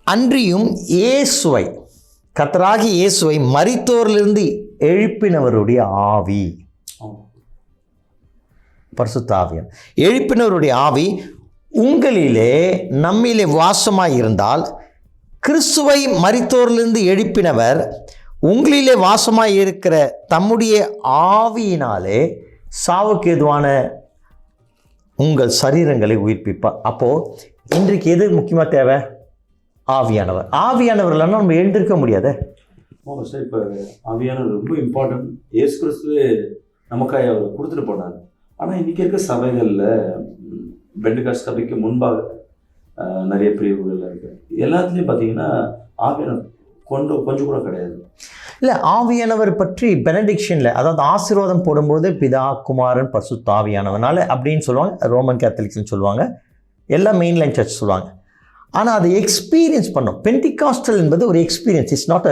அன்றியும் இயேசுவை, கர்த்தராகிய இயேசுவை மரித்தோரிலிருந்து எழுப்பினவருடைய ஆவி, பரிசுத்த ஆவியான் எழுப்பினவருடைய ஆவி உங்களிலே நம்மிலே வாசமாய் இருந்தால், கிறிஸ்துவை மரித்தோரிலிருந்து எழுப்பினவர் உங்களிலே வாசமாய் இருக்கிற தம்முடைய ஆவியினாலே சாவுக்கு எதுவான உங்கள் சரீரங்களை உயிர்ப்பிப்பார். அப்போது இன்றைக்கு எது முக்கியமாக தேவை? ஆவியானவர். ஆவியானவர் இல்லைன்னா நம்ம எழுந்திருக்க முடியாது. சார், இப்போ ஆவியானவர் ரொம்ப இம்பார்ட்டன்ட். இயேசு கிறிஸ்துவே நமக்காக அவர் கொடுத்துட்டு போனார். ஆனால் இன்றைக்கி இருக்க சபைகளில், பெண்டகாஸ்ட் சபைக்கு முன்பாக நிறைய பிரிவுகள் இருக்குது. எல்லாத்துலேயும் பார்த்தீங்கன்னா ஆவியானவர் கொஞ்சம் கூட கிடையாது. இல்லை, ஆவியானவர் பற்றி பெனடிக்ஷனில், அதாவது ஆசீர்வாதம் போடும்போது பிதா, குமாரன், பரிசுத்த ஆவியானவனால அப்படின்னு சொல்லுவாங்க. ரோமன் கேத்தலிக்ஸ்னு சொல்லுவாங்க, எல்லா மெயின்லைன் சர்ச் சொல்லுவாங்க. ஆனால் அதை எக்ஸ்பீரியன்ஸ் பண்ணோம். பெண்டிகாஸ்டல் என்பது ஒரு எக்ஸ்பீரியன்ஸ். இட்ஸ் நாட்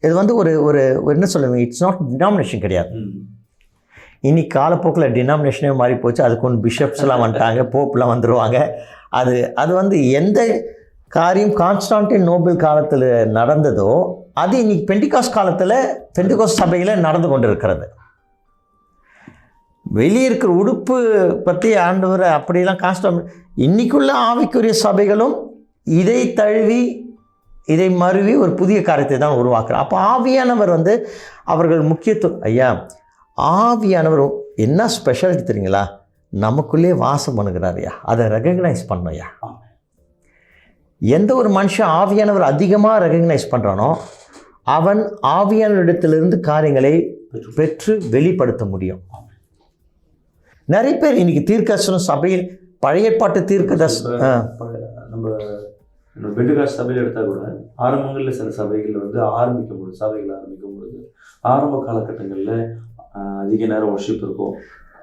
இது வந்து ஒரு என்ன சொல்லுவாங்க, இட்ஸ் நாட் டினாமினேஷன் கிடையாது. இன்னைக்கு காலப்போக்கில் டினாமினேஷனே மாறி போச்சு. அதுக்கு ஒன்று பிஷப்ஸ்லாம் வந்துட்டாங்க, போப்லாம் வந்துடுவாங்க. அது வந்து எந்த காரியம் கான்ஸ்டான்டின் நோபல் காலத்தில் நடந்ததோ அது இன்னைக்கு பெண்டிகாஸ்ட் காலத்தில், பெண்டிகாஸ்ட் சபையில் நடந்து கொண்டு இருக்கிறது. வெளியே இருக்கிற உடுப்பு பற்றி ஆண்டவர் அப்படிலாம் கான்ஸ்டான்ட், இன்னைக்குள்ள ஆவிக்குரிய சபைகளும் இதை தழுவி இதை மறுவி ஒரு புதிய காரியத்தை தான் உருவாக்குறார். அப்போ ஆவியானவர் வந்து அவர்கள் முக்கியத்துவம். ஐயா, ஆவியானவர் என்ன ஸ்பெஷாலிட்டி தெரியுங்களா? நமக்குள்ளே வாசம் பண்ணுகிறார் ஐயா. அதை ரெகக்னைஸ் பண்ணோம் ஐயா. எந்த ஒரு மனுஷன் ஆவியானவர் அதிகமாக ரெகக்னைஸ் பண்ணுறானோ அவன் ஆவியானவரிடத்திலிருந்து காரியங்களை பெற்று வெளிப்படுத்த முடியும். நிறைய பேர் இன்னைக்கு தீர்க்கதரிசனம் சபையில் பழைய ஏற்பாட்டு நம்ம பெண்டகாஸ்ட் சபையில் எடுத்தால் கூட ஆரம்பங்களில் சில சபைகளில் வந்து சபைகள் ஆரம்பிக்கும் பொழுது ஆரம்ப காலகட்டங்களில் அதிக நேரம் வர்ஷிப் இருக்கும்.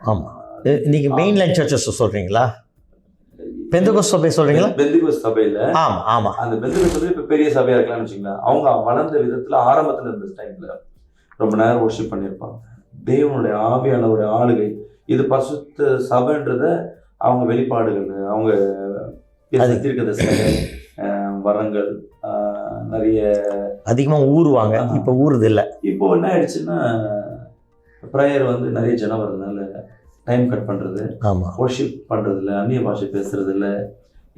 ஆமாம், நீங்கள் மெயின்லைன் சர்ச்சஸ் சொல்கிறீங்களா? பெந்தகோஸ்ட் சபை சொல்கிறீங்களா? பெந்தகோஸ்ட் சபையில். ஆமாம் ஆமாம், அந்த பெந்தகோஸ்ட் சபை இப்போ பெரிய சபையாக இருக்கலாம்னு வச்சுங்களேன். அவங்க வளர்ந்த விதத்தில் ஆரம்பத்தில் இருந்த டைமில் ரொம்ப நேரம் வர்ஷிப் பண்ணியிருப்பாங்க. தேவனுடைய ஆவியானவருடைய ஆளுகை, இது பரிசுத்த சபைன்றத அவங்க வெளிப்பாடுகள், அவங்க தீர்க்கதரிசனங்கள், வரங்கள், நிறைய அதிகமாக ஊறுவாங்க. இப்போ ஊறுது இல்லை. இப்போ என்ன ஆயிடுச்சுன்னா ப்ரேயர் வந்து நிறைய ஜனம் வர்றதுனால டைம் கட் பண்ணுறது, வொர்ஷிப் பண்ணுறது இல்லை, அந்நிய பாஷை பேசுறது இல்லை.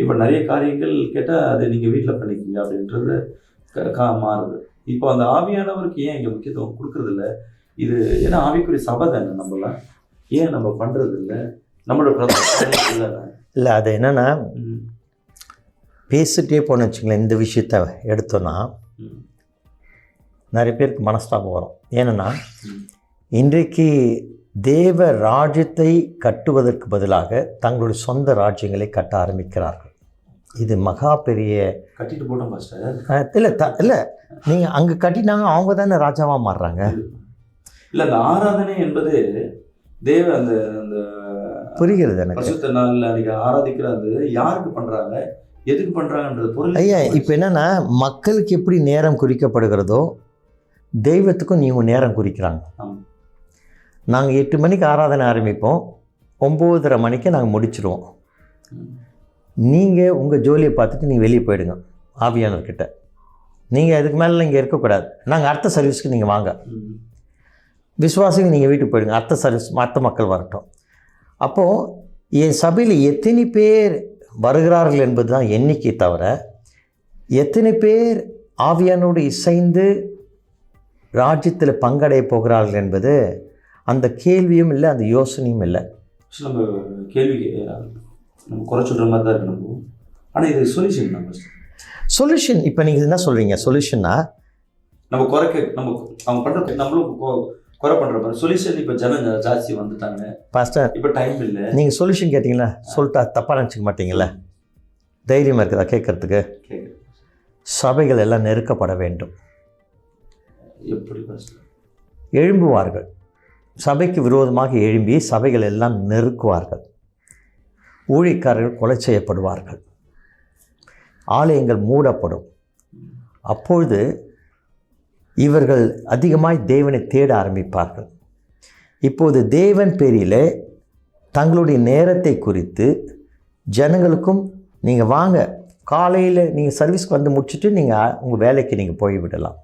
இப்போ நிறைய காரியங்கள் கேட்டால் அது நீங்கள் வீட்டில் பண்ணிக்கிங்க அப்படின்றது மாறுது. இப்போ அந்த ஆவியானவருக்கு ஏன் இங்கே முக்கியத்துவம் கொடுக்கறதில்ல? இது ஏன்னா ஆவிக்குரிய சபை தானே, நம்மளாம் ஏன் நம்ம பண்ணுறது இல்லை? நம்மளோட இல்லை அது என்னென்னா பேசிட்டே போன வச்சுங்களேன், இந்த விஷயத்த எடுத்தோன்னா நிறைய பேருக்கு மனஸ்தாபம் வரும். ஏன்னா இன்றைக்கு தேவ ராஜ்யத்தை கட்டுவதற்கு பதிலாக தங்களுடைய சொந்த ராஜ்யங்களை கட்ட ஆரம்பிக்கிறார்கள். இது மகா பெரிய கட்டிட்டு போட்டோம் பாஸ்டர். இல்லை நீங்கள் அங்கே கட்டினாங்க, அவங்க தானே ராஜாவாக மாறுறாங்க. இல்லை, அந்த ஆராதனை என்பது தேவ அந்த அந்த புரிகிறது எனக்கு. பரிசுத்த நாளில் அன்றைக்கி ஆராதிக்கிறது யாருக்கு பண்ணுறாங்க, எதுக்கு பண்ணுறாங்கன்றது பொருள். ஐயா, இப்போ என்னென்னா மக்களுக்கு எப்படி நேரம் குறிக்கப்படுகிறதோ தெய்வத்துக்கும் நீங்கள் நேரம் குறிக்கிறாங்க. நாங்கள் 8 மணிக்கு ஆராதனை ஆரம்பிப்போம், 9:30 மணிக்கு நாங்கள் முடிச்சிடுவோம். நீங்கள் உங்கள் ஜோலியை பார்த்துட்டு நீங்கள் வெளியே போயிடுங்க ஆவியானவர்கிட்ட. நீங்கள் அதுக்கு மேலே இங்கே இருக்கக்கூடாது. நாங்கள் அடுத்த சர்வீஸ்க்கு நீங்கள் வாங்க. விசுவாசிக்கு நீங்கள் வீட்டுக்கு போயிடுங்க, அடுத்த சர்வீஸ் மற்ற மக்கள் வரட்டும். அப்போது என் சபையில் எத்தனை பேர் வருகிறார்கள் என்பது தான் எண்ணிக்கை தவிர எத்தனை பேர் ஆவியானோடு இசைந்து ராஜ்யத்தில் பங்கடைய போகிறார்கள் என்பது அந்த கேள்வியும் இல்லை, அந்த யோசனையும் இல்லை. நம்ம கேள்வி நம்ம குறை சொல்கிற மாதிரி தான் இருக்கு நம்ம. ஆனால் இது சொல்யூஷன் நம்ம சொல்யூஷன். இப்போ நீங்கள் என்ன சொல்கிறீங்க? சொல்யூஷன்னா நம்ம குறைக்க நம்ம அவங்க பண்ணுற நம்மளும் குறை பண்ணுற மாதிரி சொல்யூஷன். இப்போ ஜனம் ஜாஸ்தி வந்துட்டாங்க பாஸ்டர், இப்போ டைம் இல்லை. நீங்கள் சொல்யூஷன் கேட்டிங்களா, சொல்லிட்டா தப்பாக நினச்சிக்க மாட்டீங்களா? தைரியமாக இருக்குதா கேட்குறதுக்கு? சபைகள் எல்லாம் நெருக்கப்பட வேண்டும். எப்படி பாஸ்டர்? எழும்புவார்கள், சபைக்கு விரோதமாக எழும்பி சபைகள் எல்லாம் நெருக்குவார்கள். ஊழியக்காரர்கள் கொலை செய்யப்படுவார்கள், ஆலயங்கள் மூடப்படும். அப்பொழுது இவர்கள் அதிகமாய் தேவனை தேட ஆரம்பிப்பார்கள். இப்போது தேவன் பேரில் தங்களுடைய நேரத்தை குறித்து ஜனங்களுக்கும் நீங்கள் வாங்க, காலையில் நீங்கள் சர்வீஸ்க்கு வந்து முடிச்சுட்டு நீங்கள் உங்கள் வேலைக்கு நீங்கள் போய்விடலாம்.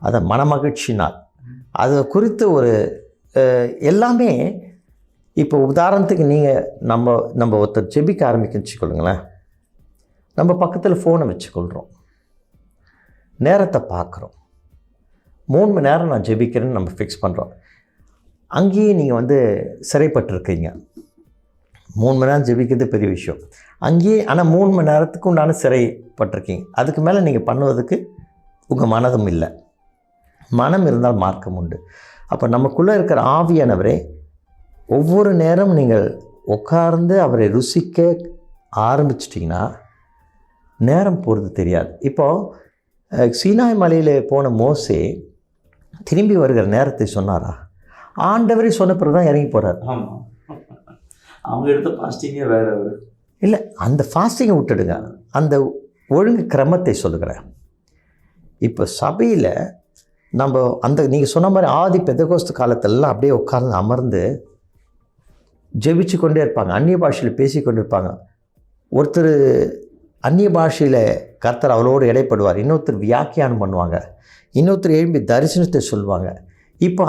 அதை மனமகிழ்ச்சினால் அதை குறித்து ஒரு எல்லாமே. இப்போ உதாரணத்துக்கு நீங்கள் நம்ம ஒருத்தர் ஜெபிக்க ஆரம்பிக்கன்னு வச்சுக்கொள்ளுங்களேன். நம்ம பக்கத்தில் ஃபோனை வச்சுக்கொள்கிறோம், நேரத்தை பார்க்குறோம். 3 மணி நேரம் நான் ஜெபிக்கிறேன்னு நம்ம ஃபிக்ஸ் பண்ணுறோம். அங்கேயே நீங்கள் வந்து சிறைப்பட்டிருக்கீங்க. 3 மணி நேரம் ஜெபிக்கிறது பெரிய விஷயம் அங்கேயே. ஆனால் 3 மணி நேரத்துக்கு உண்டான சிறைப்பட்டிருக்கீங்க. அதுக்கு மேலே நீங்கள் பண்ணுவதுக்கு உங்கள் மனதும் இல்லை. மனம் இருந்தால் மார்க்கம் உண்டு. அப்போ நமக்குள்ளே இருக்கிற ஆவியானவரே ஒவ்வொரு நேரம் நீங்கள் உட்கார்ந்து அவரை ருசிக்க ஆரம்பிச்சிட்டிங்கன்னா நேரம் போகிறது தெரியாது. இப்போது சீனாய் மலையில் போன மோசே திரும்பி வருகிற நேரத்தை சொன்னாரா? ஆண்டவரே சொன்ன பிறகு தான் இறங்கி போகிறார். ஆமாம், அவங்க எடுத்த ஃபாஸ்டிங்கே வேறு இல்லை. அந்த ஃபாஸ்டிங்கை விட்டுடுங்க, அந்த ஒழுங்கு கிரமத்தை சொல்லுகிறேன். இப்போ சபையில் நம்ம அந்த நீங்கள் சொன்ன மாதிரி ஆதி பெந்தகோஸ்து காலத்திலலாம் அப்படியே உட்கார்ந்து அமர்ந்து ஜெபிச்சு கொண்டே இருப்பாங்க, அந்நிய பாஷையில் பேசி கொண்டு இருப்பாங்க. ஒருத்தர் அந்நிய பாஷையில் கர்த்தர் அவளோடு இடைப்படுவார், இன்னொருத்தர் வியாக்கியானம் பண்ணுவாங்க, இன்னொருத்தர் எழும்பி தரிசனத்தை சொல்லுவாங்க. இப்போ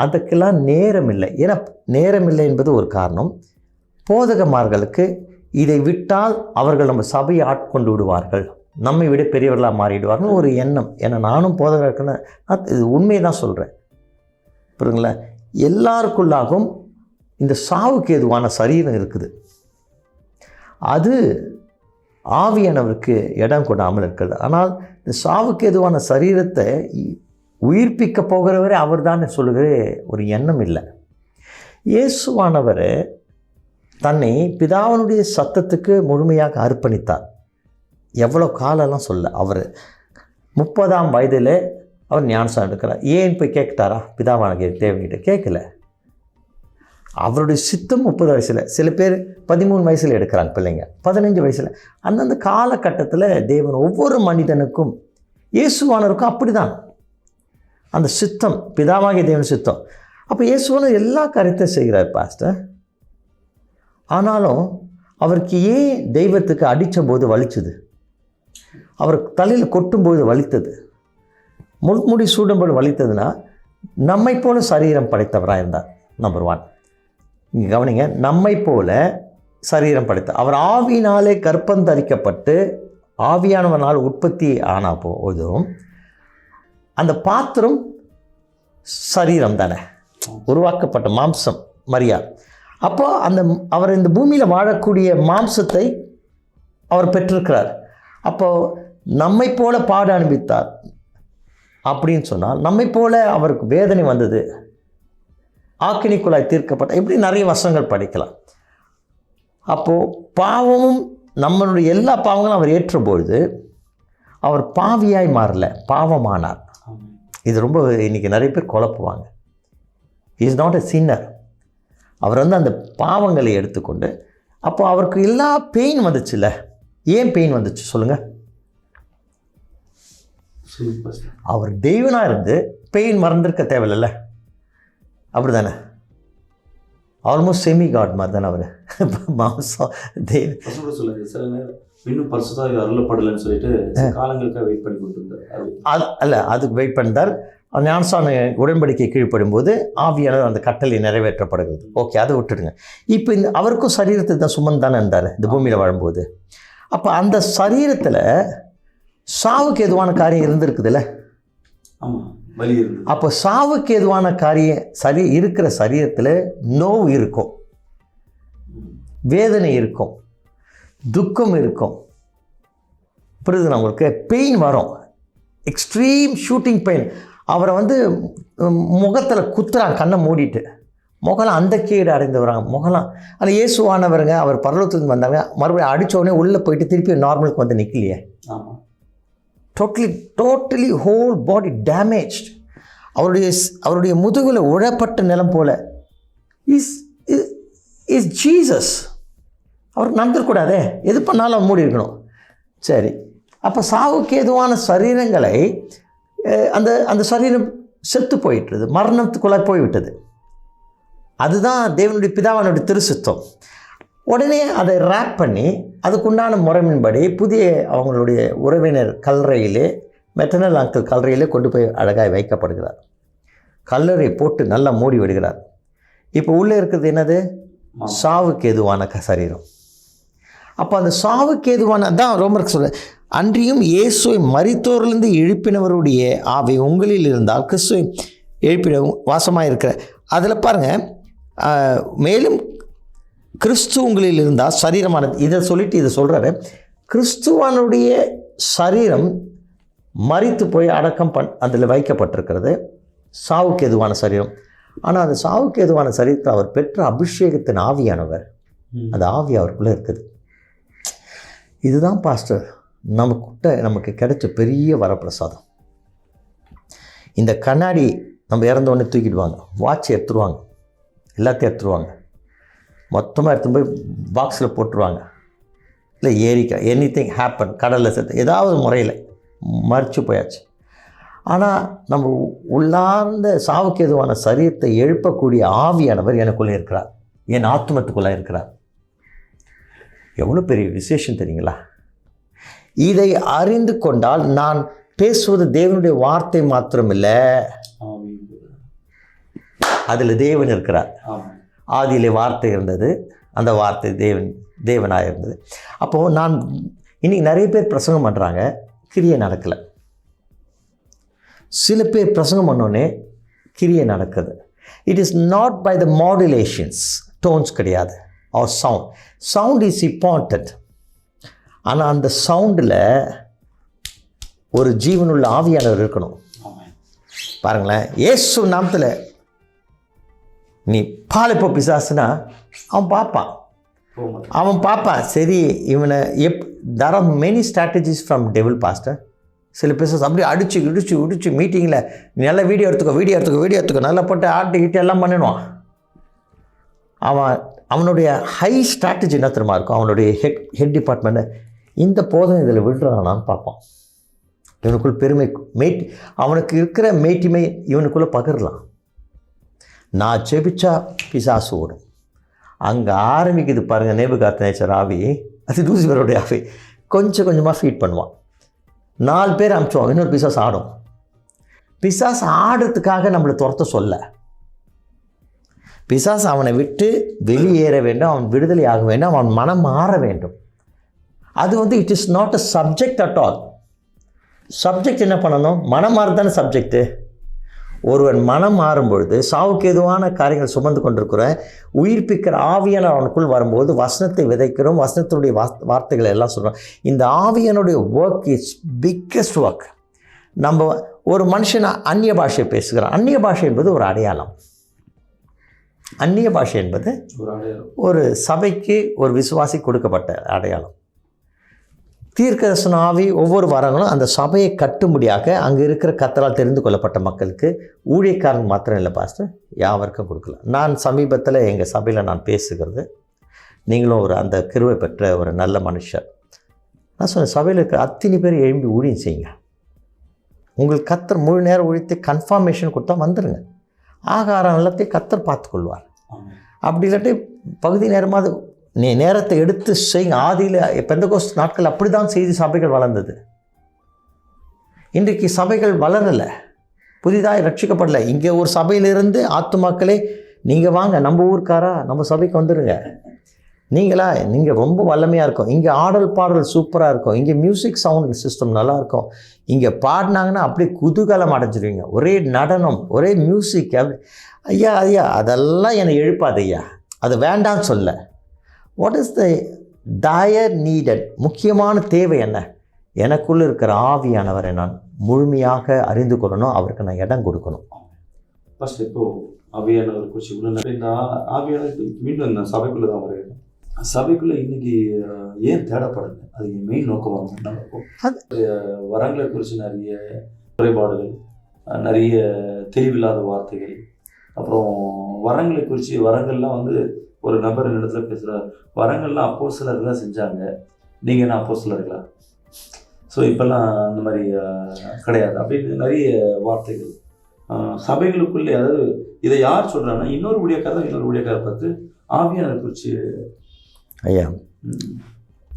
அதுக்கெல்லாம் நேரம் இல்லை. ஏன்னா நேரம் இல்லை என்பது ஒரு காரணம். போதகமார்களுக்கு இதை விட்டால் அவர்கள் நம்ம சபையை ஆட்கொண்டு விடுவார்கள், நம்மை விட பெரியவர்களாக மாறிடுவார்கள் ஒரு எண்ணம். ஏன்னா நானும் போதகர் இருக்குன்னு இது உண்மையை தான் சொல்கிறேன், புரியுங்களா? எல்லாருக்குள்ளாகவும் இந்த சாவுக்கு எதுவான சரீரம் இருக்குது, அது ஆவியானவருக்கு இடம் கொடாமல் இருக்கிறது. ஆனால் இந்த சாவுக்கு எதுவான சரீரத்தை உயிர்ப்பிக்க போகிறவரே அவர் தான் சொல்லுகிற ஒரு எண்ணம் இல்லை. இயேசுவானவர் தன்னை பிதாவினுடைய சத்தத்துக்கு முழுமையாக அர்ப்பணித்தார். எவ்வளோ காலம்லாம் சொல்ல, அவர் 30ஆம் வயதில் அவர் ஞானஸ்நானம் எடுக்கிறார். ஏன் போய் கேட்குட்டாரா பிதாவான தேவன்கிட்ட? கேட்கல. அவருடைய சித்தம் 30 வயசில், சில பேர் 13 வயசில் எடுக்கிறாங்க பிள்ளைங்க, 15 வயசில். அந்தந்த காலகட்டத்தில் தேவன் ஒவ்வொரு மனிதனுக்கும், இயேசுவானவருக்கும் அப்படி தான் அந்த சித்தம், பிதாவாகிய தேவன் சித்தம். அப்போ இயேசுவான எல்லா காரியத்தையும் செய்கிறார் பாஸ்டர். ஆனாலும் அவருக்கு ஏன் தெய்வத்துக்கு அடித்த போது வலிச்சுது? அவர் தலையில் கொட்டும்போது வலித்தது, முடி சூடும்போது வலித்ததுன்னா நம்மை போல சரீரம் படைத்தவராக இருந்தார். நம்பர் 1. இங்கே கவனிங்க, நம்மை போல சரீரம் படைத்த அவர் ஆவியினாலே கர்ப்பந்தரிக்கப்பட்டு ஆவியானவனால் உற்பத்தி ஆன போதும் அந்த பாத்திரம் சரீரம் தானே, உருவாக்கப்பட்ட மாம்சம் மரியா. அப்போ அவர் இந்த பூமியில் வாழக்கூடிய மாம்சத்தை அவர் பெற்றிருக்கிறார். அப்போது நம்மை போல பாட அனுபவித்தார் அப்படின்னு சொன்னால் நம்மை போல அவருக்கு வேதனை வந்தது, ஆக்கினிக்குள்ளாய் தீர்க்கப்பட்ட, இப்படி நிறைய வசனங்கள் படிக்கலாம். அப்போது பாவமும் நம்மளுடைய எல்லா பாவங்களும் அவர் ஏற்றபொழுது அவர் பாவியாய் மாறல, பாவமானார். இது ரொம்ப இன்றைக்கி நிறைய பேர் குழப்புவாங்க. Is not a சின்னர். அவர் அந்த பாவங்களை எடுத்துக்கொண்டு அப்போ அவருக்கு எல்லா பெயின் வந்துச்சுல்ல. ஏன் பெயின் வந்துச்சு சொல்லுங்கள்? அவர் தெய்வனாக இருந்து பெயின் மறந்துருக்க தேவையில்ல, அப்படி தானே? ஆல்மோஸ்ட் செமி காட் மாதிரி தானே அவர். மாம்சம் தெய்வம் சொல்லுங்க. சில நேரம் இன்னும் பரிசுத்தாவி அருளப்படலைன்னு சொல்லிட்டு காலங்களுக்காக வெயிட் பண்ணி கொடுத்துருந்தார். அதுக்கு வெயிட் பண்ணிட்டார். ஞானஸ்நான உடன்படிக்கை கீழ்ப்படும் போது ஆவியானவர் அந்த கட்டளை நிறைவேற்றப்படுகிறது. ஓகே, அதை விட்டுடுங்க. இப்போ அவருக்கும் சரீரத்தை தான் சுமந்து தானே இருந்தார் இந்த பூமியில் வாழும்போது. அப்போ அந்த சரீரத்தில் சாவுக்கு எதுவான காரியம் இருந்திருக்குதுல்ல? அப்போ சாவுக்கு எதுவான காரியம் இருக்கிற சரீரத்தில் நோவு இருக்கும், வேதனை இருக்கும், துக்கம் இருக்கும். புரியுதுண்ணா உங்களுக்கு? பெயின் வரும், எக்ஸ்ட்ரீம் ஷூட்டிங் பெயின். அவரை முகத்தில் குத்துறாங்க, கண்ணை மூடிட்டு. முகலாம் அந்த கீடு அடைந்தவராங்க, முகலாம். ஆனால் இயேசுவானவருங்க அவர் பரலோகத்துலேருந்து வந்தாங்க, மறுபடியும் அடித்தோடனே உள்ளே போயிட்டு திருப்பி நார்மலுக்கு வந்து நிற்கலையே. Totally whole body damage. அவருடைய முதுகில் உழப்பட்ட நிலம் போல இஸ் ஜீசஸ். அவருக்கு நடந்துடக்கூடாதே, எது பண்ணாலும் மூடி இருக்கணும். சரி, அப்போ சாவுக்கு ஏதுவான சரீரங்களை அந்த சரீரம் செத்து போயிட்டுருது, மரணத்துக்குள்ளே போய்விட்டது. அதுதான் தேவனுடைய பிதாவானுடைய திருசுத்தம். உடனே அதை ரேப் பண்ணி அதுக்குண்டான முறையின்படி புதிய அவங்களுடைய உறவினர் கல்லறையிலே, மெட்டர்னல் அங்கிள் கல்லறையிலே கொண்டு போய் அழகாய் வைக்கப்படுகிறார். கல்லறை போட்டு நல்லா மூடி விடுகிறார். இப்போ உள்ளே இருக்கிறது என்னது? சாவுக்கு எதுவான சரீரம். அப்போ அந்த சாவுக்கு எதுவான தான் ரோமருக்கு சொல்ல, அன்றியும் இயேசுவை மரித்தோரிலிருந்து எழுப்பினவருடைய ஆவி உங்களில் இருந்தால் கிறிஸ்துவை எழுப்பின வாசமாக இருக்கிற அதில் பாருங்கள், மேலும் கிறிஸ்து உங்களில் இருந்தால் சரீரமானது. இதை சொல்லிட்டு இதை சொல்கிறாரு, கிறிஸ்துவானுடைய சரீரம் மரித்து போய் அடக்கம் அதில் வைக்கப்பட்டிருக்கிறது, சாவுக்கு எதுவான சரீரம். ஆனால் அந்த சாவுக்கு எதுவான சரீரத்தில் அவர் பெற்ற அபிஷேகத்தின் ஆவியானவர், அந்த ஆவி அவருக்குள்ளே இருக்குது. இதுதான் பாஸ்டர் நமக்கு கிடைச்ச பெரிய வரப்பிரசாதம். இந்த கண்ணாடி நம்ம இறந்தோடனே தூக்கிடுவாங்க, வாட்ச் எடுத்துருவாங்க, எல்லாத்தையும் எடுத்துருவாங்க, மொத்தமாக எடுத்து போய் பாக்ஸில் போட்டுருவாங்க. இல்லை எனிதிங் ஹேப்பன், கடலில் சேர்த்து ஏதாவது முறையில் மறித்து போயாச்சு. ஆனால் நம்ம உள்ளார்ந்த சாவுக்கு எதுவான சரீரத்தை எழுப்பக்கூடிய ஆவியானவர் எனக்குள்ளே இருக்கிறார், என் ஆத்மத்துக்குள்ளே இருக்கிறார். எவ்வளோ பெரிய விசேஷம் தெரியுங்களா? இதை அறிந்து கொண்டால் நான் பேசுவது தேவனுடைய வார்த்தை மாத்திரமில்லை, அதில் தேவன் இருக்கிறார். ஆதியிலே வார்த்தை இருந்தது, அந்த வார்த்தை தேவனாக இருந்தது. அப்போது நான் இன்றைக்கி நிறைய பேர் பிரசங்கம் பண்ணுறாங்க, கிரியை நடக்கலை. சில பேர் பிரசங்கம் பண்ணோன்னே கிரியை நடக்குது. It is not by the modulations, tones கிடையாது, ஆர் சவுண்ட் இஸ் இம்பார்ட்டன்ட். ஆனால் அந்த சவுண்டில் ஒரு ஜீவனுள்ள ஆவியானவர் இருக்கணும். பாருங்களேன், இயேசு நாமத்தில் நீ பாலைப்போ பிசாசுனா அவன் பார்ப்பான். சரி, இவனை there are many strategies from devil pastor. சில பிசாசு அப்படியே அடிச்சு மீட்டிங்கில் நல்லா வீடியோ எடுத்துக்கோ நல்லா போட்டு ஆட்டு எல்லாம் பண்ணிடுவான். அவனுடைய ஹை ஸ்ட்ராட்டஜி என்ன தெரியுமா இருக்கும்? அவனுடைய ஹெட் டிபார்ட்மெண்ட்டு இந்த போதும் இதில் விடுறானான்னு பார்ப்பான். இவனுக்குள் பெருமை அவனுக்கு இருக்கிற மேட்டிமை இவனுக்குள்ளே பகிரலாம். நான் ஜெபிச்சா பிசாசு ஓடும், அங்கே ஆரம்பிக்குது பாருங்கள் நேபுகாத்நேச்சர் ஆவி, அது லூசிஃபருடைய ஆவி. கொஞ்சம் கொஞ்சமாக ஃபீட் பண்ணுவான். 4 பேர் அனுப்பிச்சுவான், இன்னொரு பிசாசு ஆடும். பிசாசு ஆடுறதுக்காக நம்மளை துரத்த சொல்ல, பிசாசு அவனை விட்டு வெளியேற வேண்டும், அவன் விடுதலை ஆக வேண்டும், அவன் மனம் மாற வேண்டும். அது வந்து it is not a subject at all. Subject என்ன பண்ணணும்? மனம் மாறுதானே சப்ஜெக்டு. ஒருவன் மனம் மாறும் பொழுது சாவுக்கு எதுவான காரியங்கள் சுமந்து கொண்டிருக்கிற உயிர்ப்பிக்கிற ஆவியான அவனுக்குள் வரும்போது வசனத்தை விதைக்கிறோம், வசனத்தினுடைய வார்த்தைகளை எல்லாம் சொல்கிறோம். இந்த ஆவியனுடைய ஒர்க் இஸ் பிக்கஸ்ட் ஒர்க். நம்ம ஒரு மனுஷன் அந்நிய பாஷை பேசுகிறான். அந்நிய பாஷை என்பது ஒரு அடையாளம். அந்நிய பாஷை என்பது ஒரு சபைக்கு ஒரு விசுவாசி கொடுக்கப்பட்ட அடையாளம். தீர்க்கதரிசன ஆவி ஒவ்வொரு வரங்களும் அந்த சபையை கட்டும்படியாக அங்கே இருக்கிற கர்த்தரால் தெரிந்து கொள்ளப்பட்ட மக்களுக்கு, ஊழியக்காரங்க மாத்திரம் இல்லை பாஸ்டர், யாவருக்கும் கொடுக்கலாம். நான் சமீபத்தில் எங்கள் சபையில் நான் பேசுகிறது, நீங்களும் ஒரு அந்த கிருபை பெற்ற ஒரு நல்ல மனுஷர். நான் சொன்னேன், சபையில் இருக்கிற அத்தனை பேர் எழும்பி ஊழியம் செய்யுங்க. உங்களுக்கு கர்த்தர் முழு நேரம் உழைத்து கன்ஃபர்மேஷன் கொடுத்தா வந்துடுங்க. ஆகாரம் எல்லாத்தையும் கர்த்தர் பார்த்துக்கொள்வார். அப்படி இல்லாட்டி பகுதி நேரமாவது நேரத்தை எடுத்து செய்யுங்க. ஆதியில் பெந்தகோஸ்து நாட்கள் அப்படி தான் செய்தி சபைகள் வளர்ந்தது. இன்றைக்கு சபைகள் வளரலை, புதிதாக ரட்சிக்கப்படலை. இங்கே ஒரு சபையிலிருந்து ஆத்துமாக்களே நீங்கள் வாங்க, நம்ம ஊருக்காரா நம்ம சபைக்கு வந்துடுங்க. நீங்கள் ரொம்ப வல்லமையாக இருக்கும். இங்கே ஆடல் பாடல் சூப்பராக இருக்கும். இங்கே மியூசிக் சவுண்ட் சிஸ்டம் நல்லாயிருக்கும். இங்கே பாடினாங்கன்னா அப்படியே குதூகலம் அடைஞ்சிருவீங்க. ஒரே நடனம், ஒரே மியூசிக். ஐயா அதெல்லாம் என்னை எழுப்பாது ஐயா, அது வேண்டான்னு சொல்ல. What is the dire needed? முக்கியமான தேவை என்ன? எனக்குள்ளே இருக்கிற ஆவியானவரை நான் முழுமையாக அறிந்து கொள்ளணும், அவருக்கு நான் இடம் கொடுக்கணும். ஃபஸ்ட் இப்போது ஆவியானவர் குறித்து இவ்வளோ இந்த ஆவியானவர் மீண்டும் இந்த சபைக்குள்ளே தான் வருது. சபைக்குள்ளே இன்றைக்கி ஏன் தேடப்படுது? அது மெயின் நோக்கமாக என்ன இருக்கும்? அது வரங்களை குறித்து நிறைய குறைபாடுகள், நிறைய தெளிவில்லாத வார்த்தைகள், அப்புறம் வரங்களை குறித்து வரங்கள்லாம் வந்து ஒரு நபர் இடத்துல பேசுகிறார், வரங்கள்லாம் அப்போஸ்தலர் தான் செஞ்சாங்க, நீங்கள் என்ன அப்போஸ்தலர்களா? ஸோ இப்போல்லாம் அந்த மாதிரி கிடையாது அப்படின்னு நிறைய வார்த்தைகள் சபைகளுக்குள்ளே. அதாவது இதை யார் சொல்கிறாங்கன்னா இன்னொரு ஊழியக்காரை பார்த்து ஆவியானவரை குறித்து. ஐயா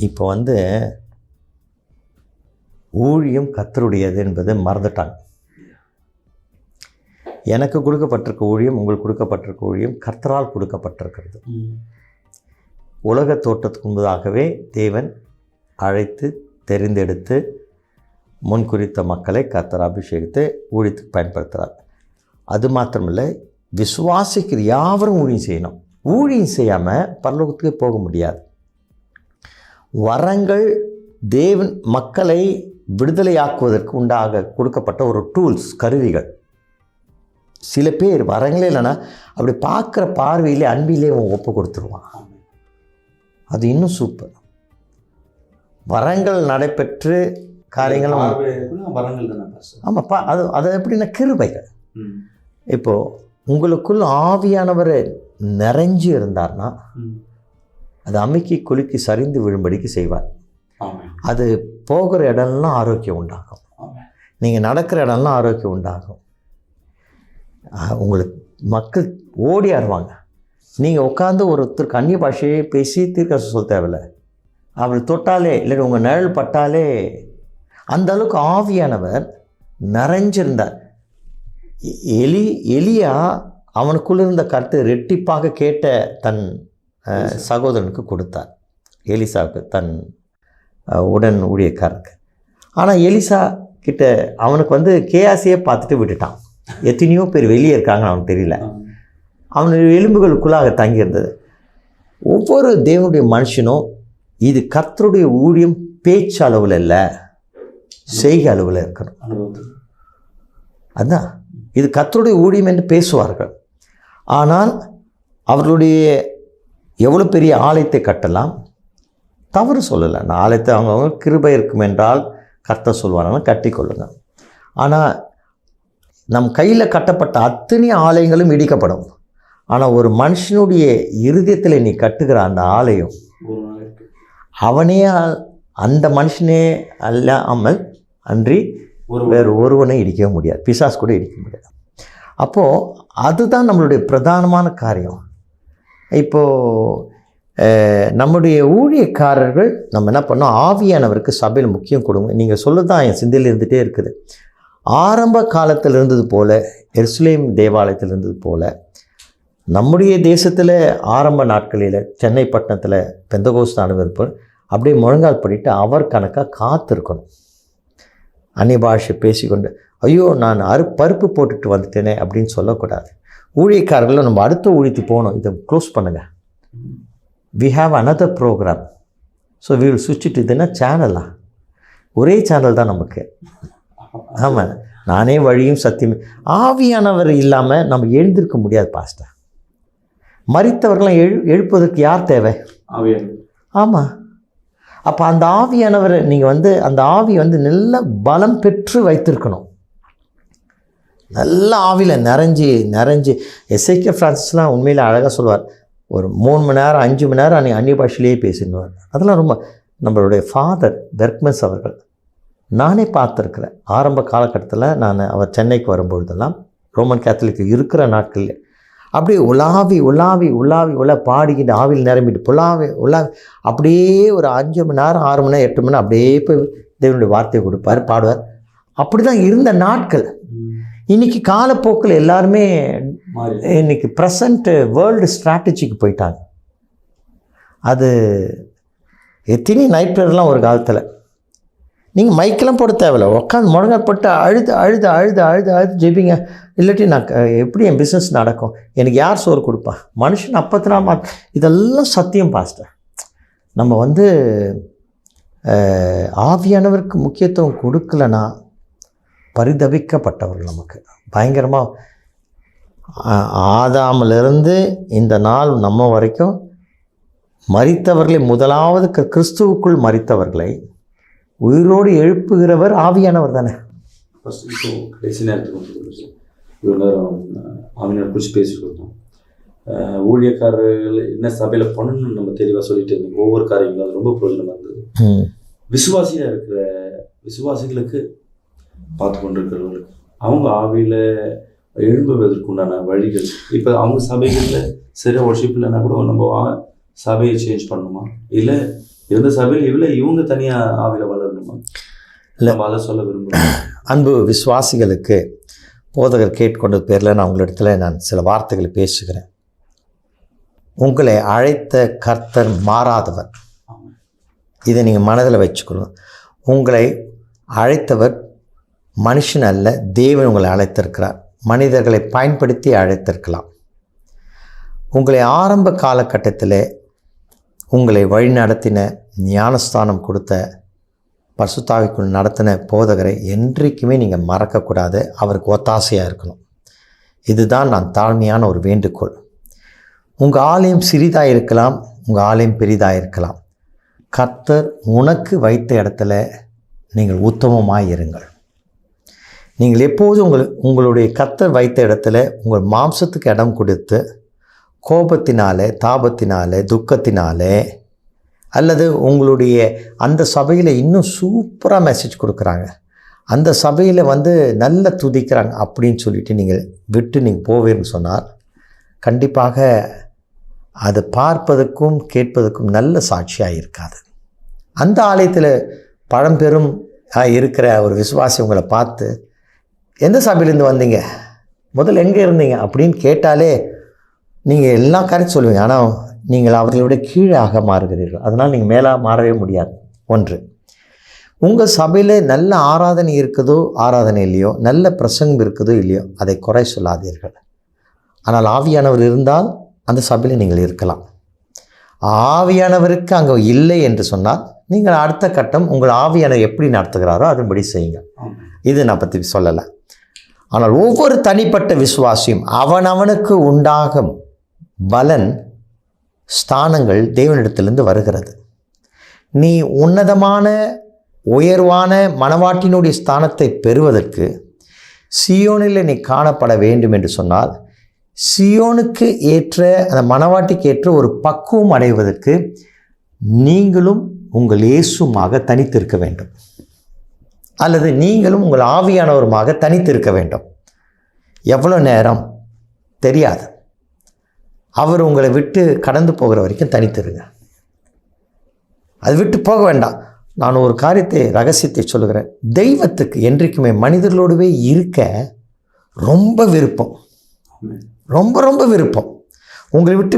இப்போ வந்து ஊழியம் கர்த்தருடையது என்பது மறந்துட்டாங்க. எனக்கு கொடுக்கப்பட்டிருக்க ஊழியம், உங்களுக்கு கொடுக்கப்பட்டிருக்க ஊழியம் கர்த்தரால் கொடுக்கப்பட்டிருக்கிறது. உலக தோற்றத்துக்கு முன்பதாகவே தேவன் அழைத்து தெரிந்தெடுத்து முன்குறித்த மக்களை கர்த்தர் அபிஷேகித்து ஊழியத்துக்கு பயன்படுத்துகிறார். அது மாத்திரமில்லை, விசுவாசிக்கிற யாவரும் ஊழியம் செய்யணும். ஊழியம் செய்யாமல் பரலோகத்துக்கே போக முடியாது. வரங்கள் தேவன் மக்களை விடுதலையாக்குவதற்கு உண்டாக கொடுக்கப்பட்ட ஒரு டூல்ஸ், கருவிகள். சில பேர் வரங்களே இல்லைன்னா அப்படி பார்க்குற பார்வையிலே அன்பிலே அவன் ஒப்பு கொடுத்துருவான். அது இன்னும் சூப்பர். வரங்கள் நடைபெற்று காரியங்களும் வரங்கள் தானே. ஆமாப்பா, அது எப்படின்னா கிருபைகள். இப்போது உங்களுக்குள் ஆவியானவர் நிறைஞ்சு இருந்தார்னா அது அமுக்கி குலுக்கி சரிந்து விழும்படிக்கு செய்வார். அது போகிற இடம்லாம் ஆரோக்கியம் உண்டாகும். நீங்கள் நடக்கிற இடம்லாம் ஆரோக்கியம் உண்டாகும். உங்களுக்கு மக்கள் ஓடி ஆடுவாங்க. நீங்கள் உட்காந்து ஒருத்தருக்கு அந்நிய பாஷையை பேசி தீர்க்கதரிசனம் சொல்ல தேவையில்லை. அவர் தொட்டாலே இல்லை உங்கள் நிழல் பட்டாலே அந்த அளவுக்கு ஆவியானவர் நிறைஞ்சிருந்தார். எலியா அவனுக்குள்ள இருந்த கருத்தை ரெட்டிப்பாக கேட்ட தன் சகோதரனுக்கு கொடுத்தார், எலிசாவுக்கு, தன் உடன் ஊழியக்காரருக்கு. ஆனால் எலிசா கிட்ட அவனுக்கு வந்து கேயாசியே பார்த்துட்டு விட்டுட்டான். எத்தனையோ பேர் வெளியே இருக்காங்கன்னு அவனுக்கு தெரியல. அவனுடைய எலும்புகளுக்குள்ளாக தங்கியிருந்தது. ஒவ்வொரு தேவனுடைய மனுஷனும் இது கர்த்தருடைய ஊழியம் பேச்சு அளவில் இல்லை, செய்கை அளவில் இருக்கணும். அதுதான் இது கர்த்தருடைய ஊழியம் என்று பேசுவார்கள். ஆனால் அவர்களுடைய எவ்வளோ பெரிய ஆலயத்தை கட்டலாம், தவறு சொல்லலை. நான் ஆலயத்தை அவங்கவுங்க கிருபை இருக்கும் என்றால் கர்த்தர் சொல்வார்கள், கட்டிக்கொள்ளுங்க. ஆனால் நம் கையில் கட்டப்பட்ட அத்தனை ஆலயங்களும் இடிக்கப்படும். ஆனால் ஒரு மனுஷனுடைய இருதயத்தில் நீ கட்டுகிற அந்த ஆலயம் அவனே, அந்த மனுஷனே அல்லாமல் அன்றி வேறு ஒருவனை இடிக்கவே முடியாது, பிசாசு கூட இடிக்க முடியாது. அப்போது அதுதான் நம்மளுடைய பிரதானமான காரியம். இப்போது நம்முடைய ஊழியக்காரர்கள் நம்ம என்ன பண்ணோம், ஆவியானவருக்கு சபையில் முக்கியம் கொடுங்க. நீங்கள் சொல்ல தான் என் சிந்தையில் இருந்துகிட்டே இருக்குது. ஆரம்ப காலத்தில் இருந்தது போல், எருசலேம் தேவாலயத்தில் இருந்தது போல், நம்முடைய தேசத்தில் ஆரம்ப நாட்களில் சென்னை பட்டணத்தில் பெந்தகோஸ்து அனுபவிப்போம் அப்படியே முழங்கால் பண்ணிட்டு அவர் கணக்காக காத்திருக்கணும். அந்நிய பாஷை பேசிக்கொண்டு ஐயோ நான் பருப்பு போட்டுட்டு வந்துட்டேனே அப்படின்னு சொல்லக்கூடாது. ஊழியக்காரர்களும் நம்ம அடுத்த ஊழியத்துக்கு போகணும். இதை க்ளோஸ் பண்ணுங்கள், we have another program, so we will சுவிட்ச் இட். இதுன்னா சேனலா, ஒரே சேனல் தான் நமக்கு. ஆமாம், நானே வழியும் சத்தியம். ஆவியானவர் இல்லாமல் நம்ம எழுந்திருக்க முடியாது பாஸ்டர். மரித்தவர்களாம் எழுப்பதற்கு யார் தேவை? ஆவியானவர். ஆமாம், அப்போ அந்த ஆவியானவர் நீங்கள் அந்த ஆவி நல்ல பலம் பெற்று வைத்திருக்கணும். நல்ல ஆவியில் நிறைஞ்சு எஸ்ஐகே ஃப்ரான்சிஸ்லாம் உண்மையில் அழகாக சொல்லுவார். ஒரு 3 மணி நேரம் 5 மணி நேரம் அந்நிய பாஷையிலேயே பேசிடுவார். அதெல்லாம் ரொம்ப நம்மளுடைய ஃபாதர் பெர்க்மன்ஸ் அவர்கள் நானே பார்த்துருக்குறேன். ஆரம்ப காலகட்டத்தில் அவர் சென்னைக்கு வரும்பொழுதெல்லாம் ரோமன் கேத்தலிக் இருக்கிற நாட்களில் அப்படியே உலாவி பாடிக்கிட்டு ஆவியில் நிரம்பிட்டு உலாவி அப்படியே ஒரு 5 மணி நேரம் 6 மணி நேரம் 8 மணி நேரம் அப்படியே போய் தேவனுடைய வார்த்தையை கொடுப்பார், பாடுவார். அப்படி தான் இருந்த நாட்கள். இன்றைக்கி காலப்போக்கில் எல்லாருமே இன்றைக்கி ப்ரெசண்ட் வேர்ல்டு ஸ்ட்ராட்டஜிக்கு போயிட்டாங்க. அது எத்தனை நைட் ப்ரேயர்லாம் ஒரு காலத்தில் நீங்கள் மைக்கெல்லாம் போட தேவையில்ல, உட்காந்து முழங்கால் போட்டு அழுது ஜெபிங்க. இல்லாட்டி நான் எப்படி என் பிஸ்னஸ் நடக்கும், எனக்கு யார் சோறு கொடுப்பா, மனுஷன் அப்பத்தினா இதெல்லாம் சத்தியம் பாஸ்டர். நம்ம ஆவியானவருக்கு முக்கியத்துவம் கொடுக்கலன்னா பரிதவிக்கப்பட்டவர்கள். நமக்கு பயங்கரமாக ஆதாமிலிருந்து இந்த நாள் நம்ம வரைக்கும் மரித்தவர்களை, முதலாவது கிறிஸ்துவுக்குள் மரித்தவர்களை உயிரோடு எழுப்புகிறவர் ஆவியானவர் தானே. கடைசி நேரத்துக்கு இவ்வளோ நேரம் ஆவியானவர் குறித்து பேசிட்டு இருக்கோம். ஊழியக்காரர்கள் என்ன சபையில் பண்ணணும்னு நம்ம தெளிவாக சொல்லிட்டு இருந்தோம். ஒவ்வொரு காரியங்களும் அது ரொம்ப பிரயோஜனமாக இருந்தது. விசுவாசியாக இருக்கிற விசுவாசிகளுக்கு பார்த்து கொண்டிருக்கிறவங்களுக்கு அவங்க ஆவியில் எழும்புவதற்குண்டான வழிகள். இப்போ அவங்க சபைகளில் சரியாக ஒர்ஷிப் இல்லைன்னா கூட நம்ம சபையை சேஞ்ச் பண்ணணுமா, இல்லை இருந்த சபையில் இவங்க தனியாக ஆவியில் வளரணுமா? இல்லை, அதை சொல்ல விரும்புகிறேன். அன்பு விசுவாசிகளுக்கு போதகர் கேட்டுக்கொண்ட பேரில் நான் உங்களிடத்தில் நான் சில வார்த்தைகளை பேசுகிறேன். உங்களை அழைத்த கர்த்தர் மாறாதவர். இதை நீங்கள் மனதில் வச்சுக்கணும். உங்களை அழைத்தவர் மனுஷன் அல்ல, தேவன் உங்களை அழைத்திருக்கிறார். மனிதர்களை பயன்படுத்தி அழைத்திருக்கலாம். உங்களை ஆரம்ப காலகட்டத்தில் உங்களை வழிநடத்தின, ஞானஸ்தானம் கொடுத்த, பரிசுத்தாவிக்குள் நடத்தின போதகரை என்றைக்குமே நீங்கள் மறக்கக்கூடாது. அவருக்கு ஒத்தாசையாக இருக்கணும். இதுதான் நான் தாழ்மையான ஒரு வேண்டுகோள். உங்கள் ஆலயம் சிறிதாக இருக்கலாம், உங்கள் ஆலயம் பெரிதாக இருக்கலாம். கர்த்தர் உனக்கு வைத்த இடத்துல நீங்கள் உத்தமமாக இருங்கள். நீங்கள் எப்போதும் உங்களுடைய கர்த்தர் வைத்த இடத்துல உங்கள் மாம்சத்துக்கு இடம் கொடுத்து கோபத்தினாலே, தாபத்தினாலே, துக்கத்தினாலே, அல்லது உங்களுடைய அந்த சபையில் இன்னும் சூப்பராக மெசேஜ் கொடுக்குறாங்க, அந்த சபையில் நல்ல துதிக்கிறாங்க அப்படின்னு சொல்லிட்டு நீங்கள் விட்டு நீங்கள் போவீர்னு சொன்னால் கண்டிப்பாக அது பார்ப்பதற்கும் கேட்பதற்கும் நல்ல சாட்சியாக இருக்காது. அந்த ஆலயத்தில் பழம்பெரும் இருக்கிற ஒரு விசுவாசி உங்களை பார்த்து எந்த சபையிலேருந்து வந்தீங்க, முதல்ல எங்கே இருந்தீங்க அப்படின்னு கேட்டாலே நீங்கள் எல்லா காரியம் சொல்லுவீங்க. ஆனால் நீங்கள் அவர்களோட கீழாக மாறுகிறீர்கள். அதனால் நீங்கள் மேலாக மாறவே முடியாது. ஒன்று, உங்கள் சபையில் நல்ல ஆராதனை இருக்குதோ ஆராதனை இல்லையோ, நல்ல பிரசங்கம் இருக்குதோ இல்லையோ, அதை குறை சொல்லாதீர்கள். ஆனால் ஆவியானவர் இருந்தால் அந்த சபையில் நீங்கள் இருக்கலாம். ஆவியானவருக்கு அங்கே இல்லை என்று சொன்னால் நீங்கள் அடுத்த கட்டம் உங்கள் ஆவியானவர் எப்படி நடத்துகிறாரோ அதன்படி செய்யுங்க. இது நான் பற்றி சொல்லலை. ஆனால் ஒவ்வொரு தனிப்பட்ட விசுவாசியும் அவனவனுக்கு உண்டாகும் பலன், ஸ்தானங்கள் தேவனிடத்திலிருந்து வருகிறது. நீ உன்னதமான உயர்வான மணவாட்டினுடைய ஸ்தானத்தை பெறுவதற்கு சியோனில் நீ காணப்பட வேண்டும் என்று சொன்னால், சியோனுக்கு ஏற்ற அந்த மணவாட்டிக்கு ஏற்ற ஒரு பக்குவம் அடைவதற்கு நீங்களும் உங்கள் இயேசுமாக தனித்திருக்க வேண்டும், அல்லது நீங்களும் உங்கள் ஆவியானவருமாக தனித்திருக்க வேண்டும். எவ்வளோ நேரம் தெரியாது. அவர் உங்களை விட்டு கடந்து போகிற வரைக்கும் தனித்திருங்க. அது விட்டு போக வேண்டாம். நான் ஒரு காரியத்தை ரகசியத்தை சொல்லுகிறேன். தெய்வத்துக்கு என்றைக்குமே மனிதர்களோடவே இருக்க ரொம்ப விருப்பம், ரொம்ப ரொம்ப விருப்பம். உங்களை விட்டு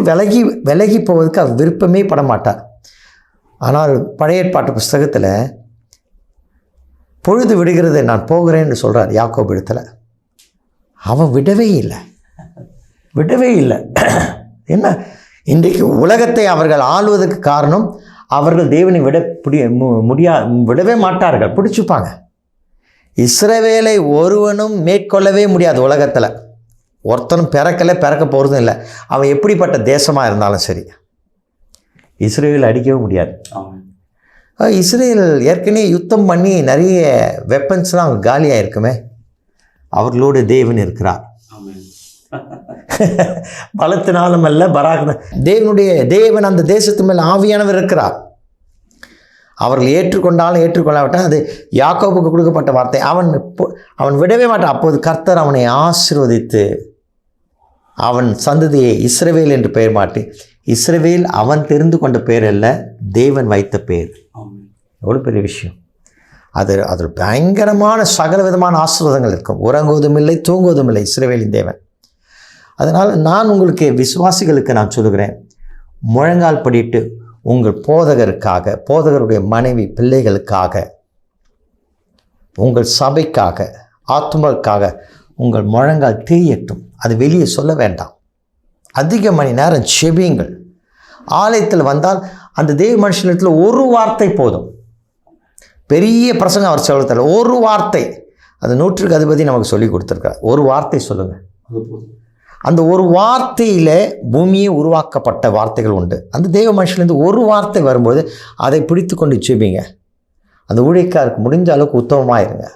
விலகி போவதுக்கு அவர் விருப்பமே பட மாட்டார். ஆனால் பழைய ஏற்பாட்டு புஸ்தகத்தில் பொழுது விடுகிறது நான் போகிறேன்னு சொல்கிறார் யாக்கோபு இடத்துல. அவன் விடவே இல்லை. என்ன, இன்றைக்கு உலகத்தை அவர்கள் ஆளுவதற்கு காரணம் அவர்கள் தேவனை விடவே மாட்டார்கள், பிடிச்சுப்பாங்க. இஸ்ரவேலை ஒருவனும் மேற்கொள்ளவே முடியாது. உலகத்தில் ஒருத்தனும் பிறக்க போகிறதும் இல்லை. அவன் எப்படிப்பட்ட தேசமாக இருந்தாலும் சரி, இஸ்ரேல் அடிக்கவே முடியாது. இஸ்ரேல் ஏற்கனவே யுத்தம் பண்ணி நிறைய வெப்பன்ஸ்லாம் அவங்க காலியாக இருக்குமே. அவர்களோடு தேவன் இருக்கிறார். பலத்தினாலும் அல்ல, தேவன் அந்த தேசத்து மேல் ஆவியானவர் இருக்கிறார். அவர்கள் ஏற்றுக்கொண்டாலும் ஏற்றுக்கொள்ளாவிட்டால் அது யாக்கோபுக்கு கொடுக்கப்பட்ட வார்த்தை. அவன் விடவே மாட்டான். அப்போது கர்த்தர் அவனை ஆசீர்வதித்து அவன் சந்ததியை இஸ்ரவேல் என்று பெயர் மாற்றி, இஸ்ரவேல் அவன் தெரிந்து கொண்ட பெயர் அல்ல, தேவன் வைத்த பெயர். எவ்வளோ பெரிய விஷயம் அது! அதில் பயங்கரமான சகல விதமான ஆசீர்வாதங்கள் இருக்கும். உறங்குவதும் இல்லை, தூங்குவதும் இல்லை இஸ்ரவேலின் தேவன். அதனால் நான் உங்களுக்கு விசுவாசிகளுக்கு நான் சொல்லுகிறேன், முழங்கால் படிட்டு உங்கள் போதகருக்காக, போதகருடைய மனைவி பிள்ளைகளுக்காக, உங்கள் சபைக்காக, ஆத்மாவுக்காக உங்கள் முழங்கால் தீயட்டும். அது வெளியே சொல்ல வேண்டாம். அதிக மணி நேரம் செபியுங்கள். ஆலயத்தில் வந்தால் அந்த தேவ மனுஷனிடத்தில் ஒரு வார்த்தை போதும். பெரிய பிரசங்கம் அவர் சொல்ல ஒரு வார்த்தை, அது 100க்கு அதிபதி நமக்கு சொல்லி கொடுத்துருக்கார். ஒரு வார்த்தை சொல்லுங்கள். அந்த ஒரு வார்த்தையில் பூமியே உருவாக்கப்பட்ட வார்த்தைகள் உண்டு. அந்த தேவ மனுஷன்லேருந்து ஒரு வார்த்தை வரும்போது அதை பிடித்து கொண்டு செபிங்க. அந்த ஊழியக்காருக்கு முடிஞ்ச அளவுக்கு உத்தமமாக இருங்க.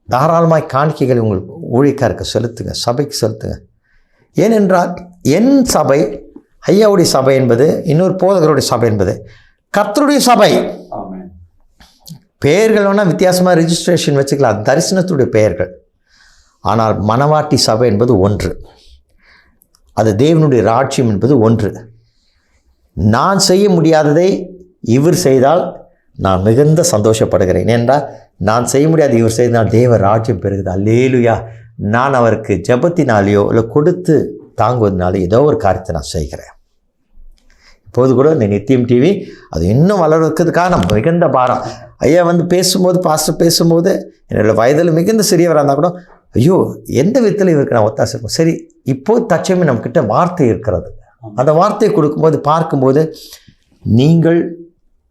தாராளமாய் காணிக்கைகளை உங்களுக்கு ஊழியக்காருக்கு செலுத்துங்க, சபைக்கு செலுத்துங்க. ஏனென்றால் என் சபை, ஐயாவுடைய சபை என்பது, இன்னொரு போதகருடைய சபை என்பது கர்த்தருடைய சபை. பெயர்கள் வேணால் வித்தியாசமாக ரிஜிஸ்ட்ரேஷன் வச்சுக்கலாம், தரிசனத்துடைய பெயர்கள். ஆனால் மணவாட்டி சபை என்பது ஒன்று. அது தேவனுடைய ராஜ்யம் என்பது ஒன்று. நான் செய்ய முடியாததை இவர் செய்தால் நான் மிகுந்த சந்தோஷப்படுகிறேன். ஏனென்றால் நான் செய்ய முடியாத இவர் செய்தால் தேவ ராஜ்யம் பெறுகிறது. அல்லேலுயா. நான் அவருக்கு ஜெபத்தினாலேயோ இல்லை கொடுத்து தாங்குவதனாலே ஏதோ ஒரு காரியத்தை நான் செய்கிறேன். இப்போது கூட இந்த நித்தியம் டிவி அது இன்னும் வளர்வதற்காக நம்ம மிகுந்த பாரம். ஐயா பேசும்போது, பாஸ்டர் பேசும்போது, என்னோட வயதில் மிகுந்த சிறியவராக இருந்தால் கூட, ஐயோ எந்த விதத்தில் இவருக்கு நான் ஒத்தாசை இருக்கும். சரி, இப்போது தச்சமே நம்மக்கிட்ட வார்த்தை இருக்கிறது. அந்த வார்த்தையை கொடுக்கும்போது, பார்க்கும்போது, நீங்கள்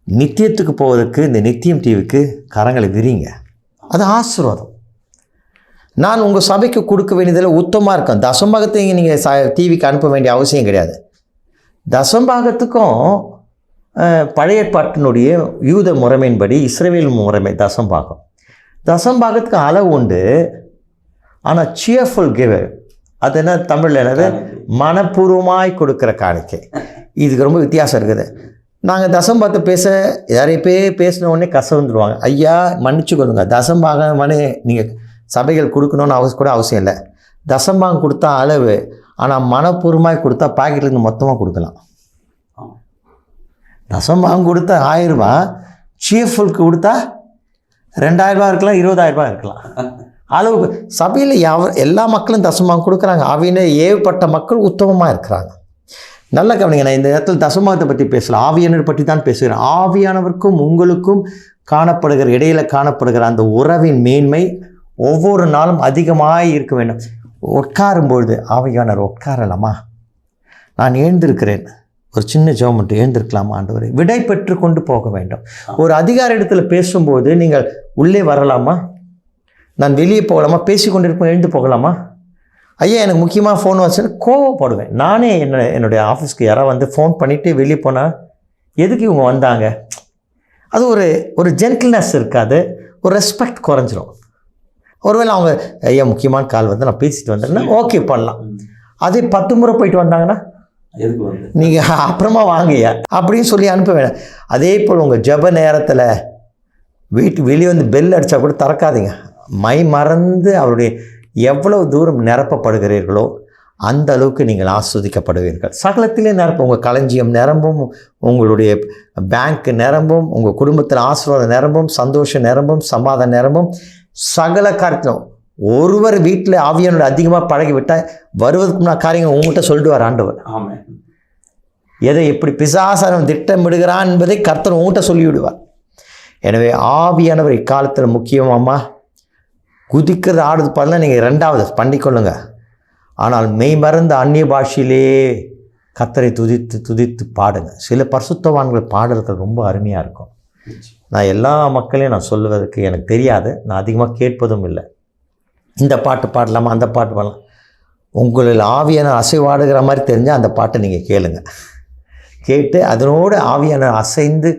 நித்தியத்துக்கு போவதற்கு இந்த நித்தியம் டிவிக்கு கரங்களை விரிங்க. அது ஆசீர்வாதம். நான் உங்கள் சபைக்கு கொடுக்க வேண்டியதில் உத்தமாக இருக்கேன். தசம்பாகத்தை நீங்கள் டிவிக்கு அனுப்ப வேண்டிய அவசியம் கிடையாது. தசம்பாகத்துக்கும் பழைய ஏற்பாட்டினுடைய யூத முறைமையின்படி இஸ்ரவேல் முறைமை தசம்பாகம். தசம்பாகத்துக்கு அளவு உண்டு. ஆனால் சியர்ஃபுல் கிவர், அது என்ன தமிழில் என்னது, மனப்பூர்வமாய் கொடுக்குற காணிக்கை. இதுக்கு ரொம்ப வித்தியாசம் இருக்குது. நாங்கள் தசம்பாகத்தை நிறைய பேர் பேசின உடனே கசந்துருவாங்க. ஐயா மன்னிச்சுக்கொள்ளுங்க, தசம்பாகம் நீங்கள் சபைகள் கொடுக்கணுன்னு கூட அவசியம் இல்லை. தசம்பாகம் கொடுத்தா அளவு, ஆனால் மனப்பூர்வமாய் கொடுத்தா பாக்கெட்லேருந்து மொத்தமாக கொடுக்கலாம். தசம்பாகம் கொடுத்தா 1000 ரூபா, சிஎஃப்எல்க்கு கொடுத்தா 2000 ரூபா இருக்கலாம், 20,000 ரூபா இருக்கலாம். அளவு சபையில் எல்லா மக்களும் தசம்பாகம் கொடுக்குறாங்க. ஆவியினே ஏவப்பட்ட மக்கள் உத்தமமாக இருக்கிறாங்க. நல்ல கவனிங்க. நான் இந்த இடத்துல தசம்பாகத்தை பற்றி பேசல, ஆவியானவர் பற்றி தான் பேசுகிறேன். ஆவியானவருக்கும் உங்களுக்கும் இடையில காணப்படுகிற அந்த உறவின் மேன்மை ஒவ்வொரு நாளும் அதிகமாக இருக்க வேண்டும். உட்காரும்பொழுது ஆவியானவர் உட்காரலாமா, நான் எழுந்திருக்கிறேன், ஒரு சின்ன ஜெபம் மட்டும் எழுந்திருக்கலாமா ஆண்டவரே, விடை பெற்று கொண்டு போக வேண்டும். ஒரு அதிகார இடத்துல பேசும்போது நீங்கள் உள்ளே வரலாமா, நான் வெளியே போகலாமா, பேசி கொண்டிருப்போம் எழுந்து போகலாமா. ஐயா எனக்கு முக்கியமாக ஃபோன் வச்சுன்னு கோவப்படுவேன். நானே என்னுடைய ஆஃபீஸ்க்கு யாராவது ஃபோன் பண்ணிவிட்டு வெளியே போனால் எதுக்கு இவங்க வந்தாங்க, அது ஒரு ஜென்டில்னஸ் இருக்காது, ஒரு ரெஸ்பெக்ட் குறைஞ்சிரும். ஒருவேளை அவங்க ஐயா முக்கியமான கால் நான் பேசிட்டு வந்தேன்னா ஓகே பண்ணலாம். அதே 10 முறை போயிட்டு வந்தாங்கன்னா நீங்கள் அப்புறமா வாங்கய்யா அப்படின்னு சொல்லி அனுப்ப வேணாம். அதே போல் உங்கள் ஜெப நேரத்தில் வெளியே பெல் அடித்தா கூட திறக்காதீங்க. மை மறந்து அவருடைய எவ்வளவு தூரம் நிரப்பப்படுகிறீர்களோ அந்த அளவுக்கு நீங்கள் ஆஸ்வதிக்கப்படுவீர்கள். சகலத்திலே நிரப்பும், உங்கள் களஞ்சியம் நிரம்பும், உங்களுடைய பேங்க் நிரம்பும், உங்கள் குடும்பத்தில் ஆசீர்வாதம் நிரம்பும், சந்தோஷம் நிரம்பும், சமாதானம் நிரம்பும். சகல காரியத்திலும் ஒருவர் வீட்டில் ஆவியானோட அதிகமாக பழகிவிட்டால் வருவதற்கு முன்னாடி காரியங்கள் உங்கள்கிட்ட சொல்லிடுவார் ஆண்டவர். ஆமென். எதை எப்படி பிசாசாரம் திட்டமிடுகிறான் என்பதை கர்த்தர் உங்கள்கிட்ட சொல்லிவிடுவார். எனவே ஆவியானவர் இக்காலத்தில் முக்கியமாம்மா. குதிக்கிறது ஆடுது பாருங்க, நீங்கள் 2வது பண்ணிக்கொள்ளுங்க. ஆனால் மெய் மறந்த அந்நிய பாஷையிலே கர்த்தரை துதித்து துதித்து பாடுங்க. சில பரிசுத்தவான்கள் பாடல்கள் ரொம்ப அருமையாக இருக்கும். நான் எல்லா மக்களையும் நான் சொல்லுவதற்கு எனக்கு தெரியாது, நான் அதிகமாக கேட்பதும் இல்லை. இந்த பாட்டு பாடலாமா, அந்த பாட்டு பாடலாம், உங்களில் ஆவியான அசைவாடுகிற மாதிரி தெரிஞ்சால் அந்த பாட்டை நீங்கள் கேளுங்க. கேட்டு அதனோடு ஆவியான அசைந்து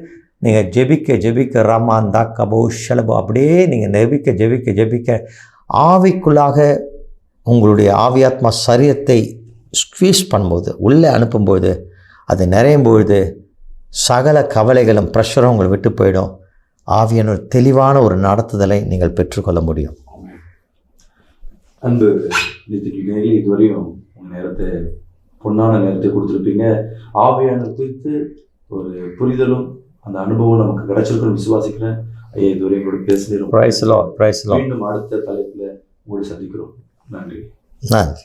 நீங்கள் ஜெபிக்க ஜெபிக்க ரமாந்தா கபோ ஷலபோ அப்படியே நீங்கள் ஜெபிக்க ஜெபிக்க ஆவிக்குள்ளாக உங்களுடைய ஆவியாத்மா சரீரத்தை ஸ்குவீஸ் பண்ணும்போது, உள்ளே அனுப்பும்போது, அது நிறையும் பொழுது சகல கவலைகளும் ப்ரெஷரும் உங்களை விட்டு போயிடும். ஆவியான ஒரு தெளிவான ஒரு நடத்துதலை நீங்கள் பெற்றுக்கொள்ள முடியும். அன்பு நேரில் இதுவரையும் உங்கள் நேரத்தை, பொன்னான நேரத்தை கொடுத்துருப்பீங்க. ஆவியான குறித்து ஒரு புரிதலும் அந்த அனுபவம் நமக்கு கிடைச்சிருக்குன்னு விசுவாசிக்கிறேன். ஐயா, இதுவரையும் கூட பேசுகிறோம். Praise the Lord. மீண்டும் அடுத்த தலைப்பில் உங்களை சந்திக்கிறோம். நன்றி. நன்றி.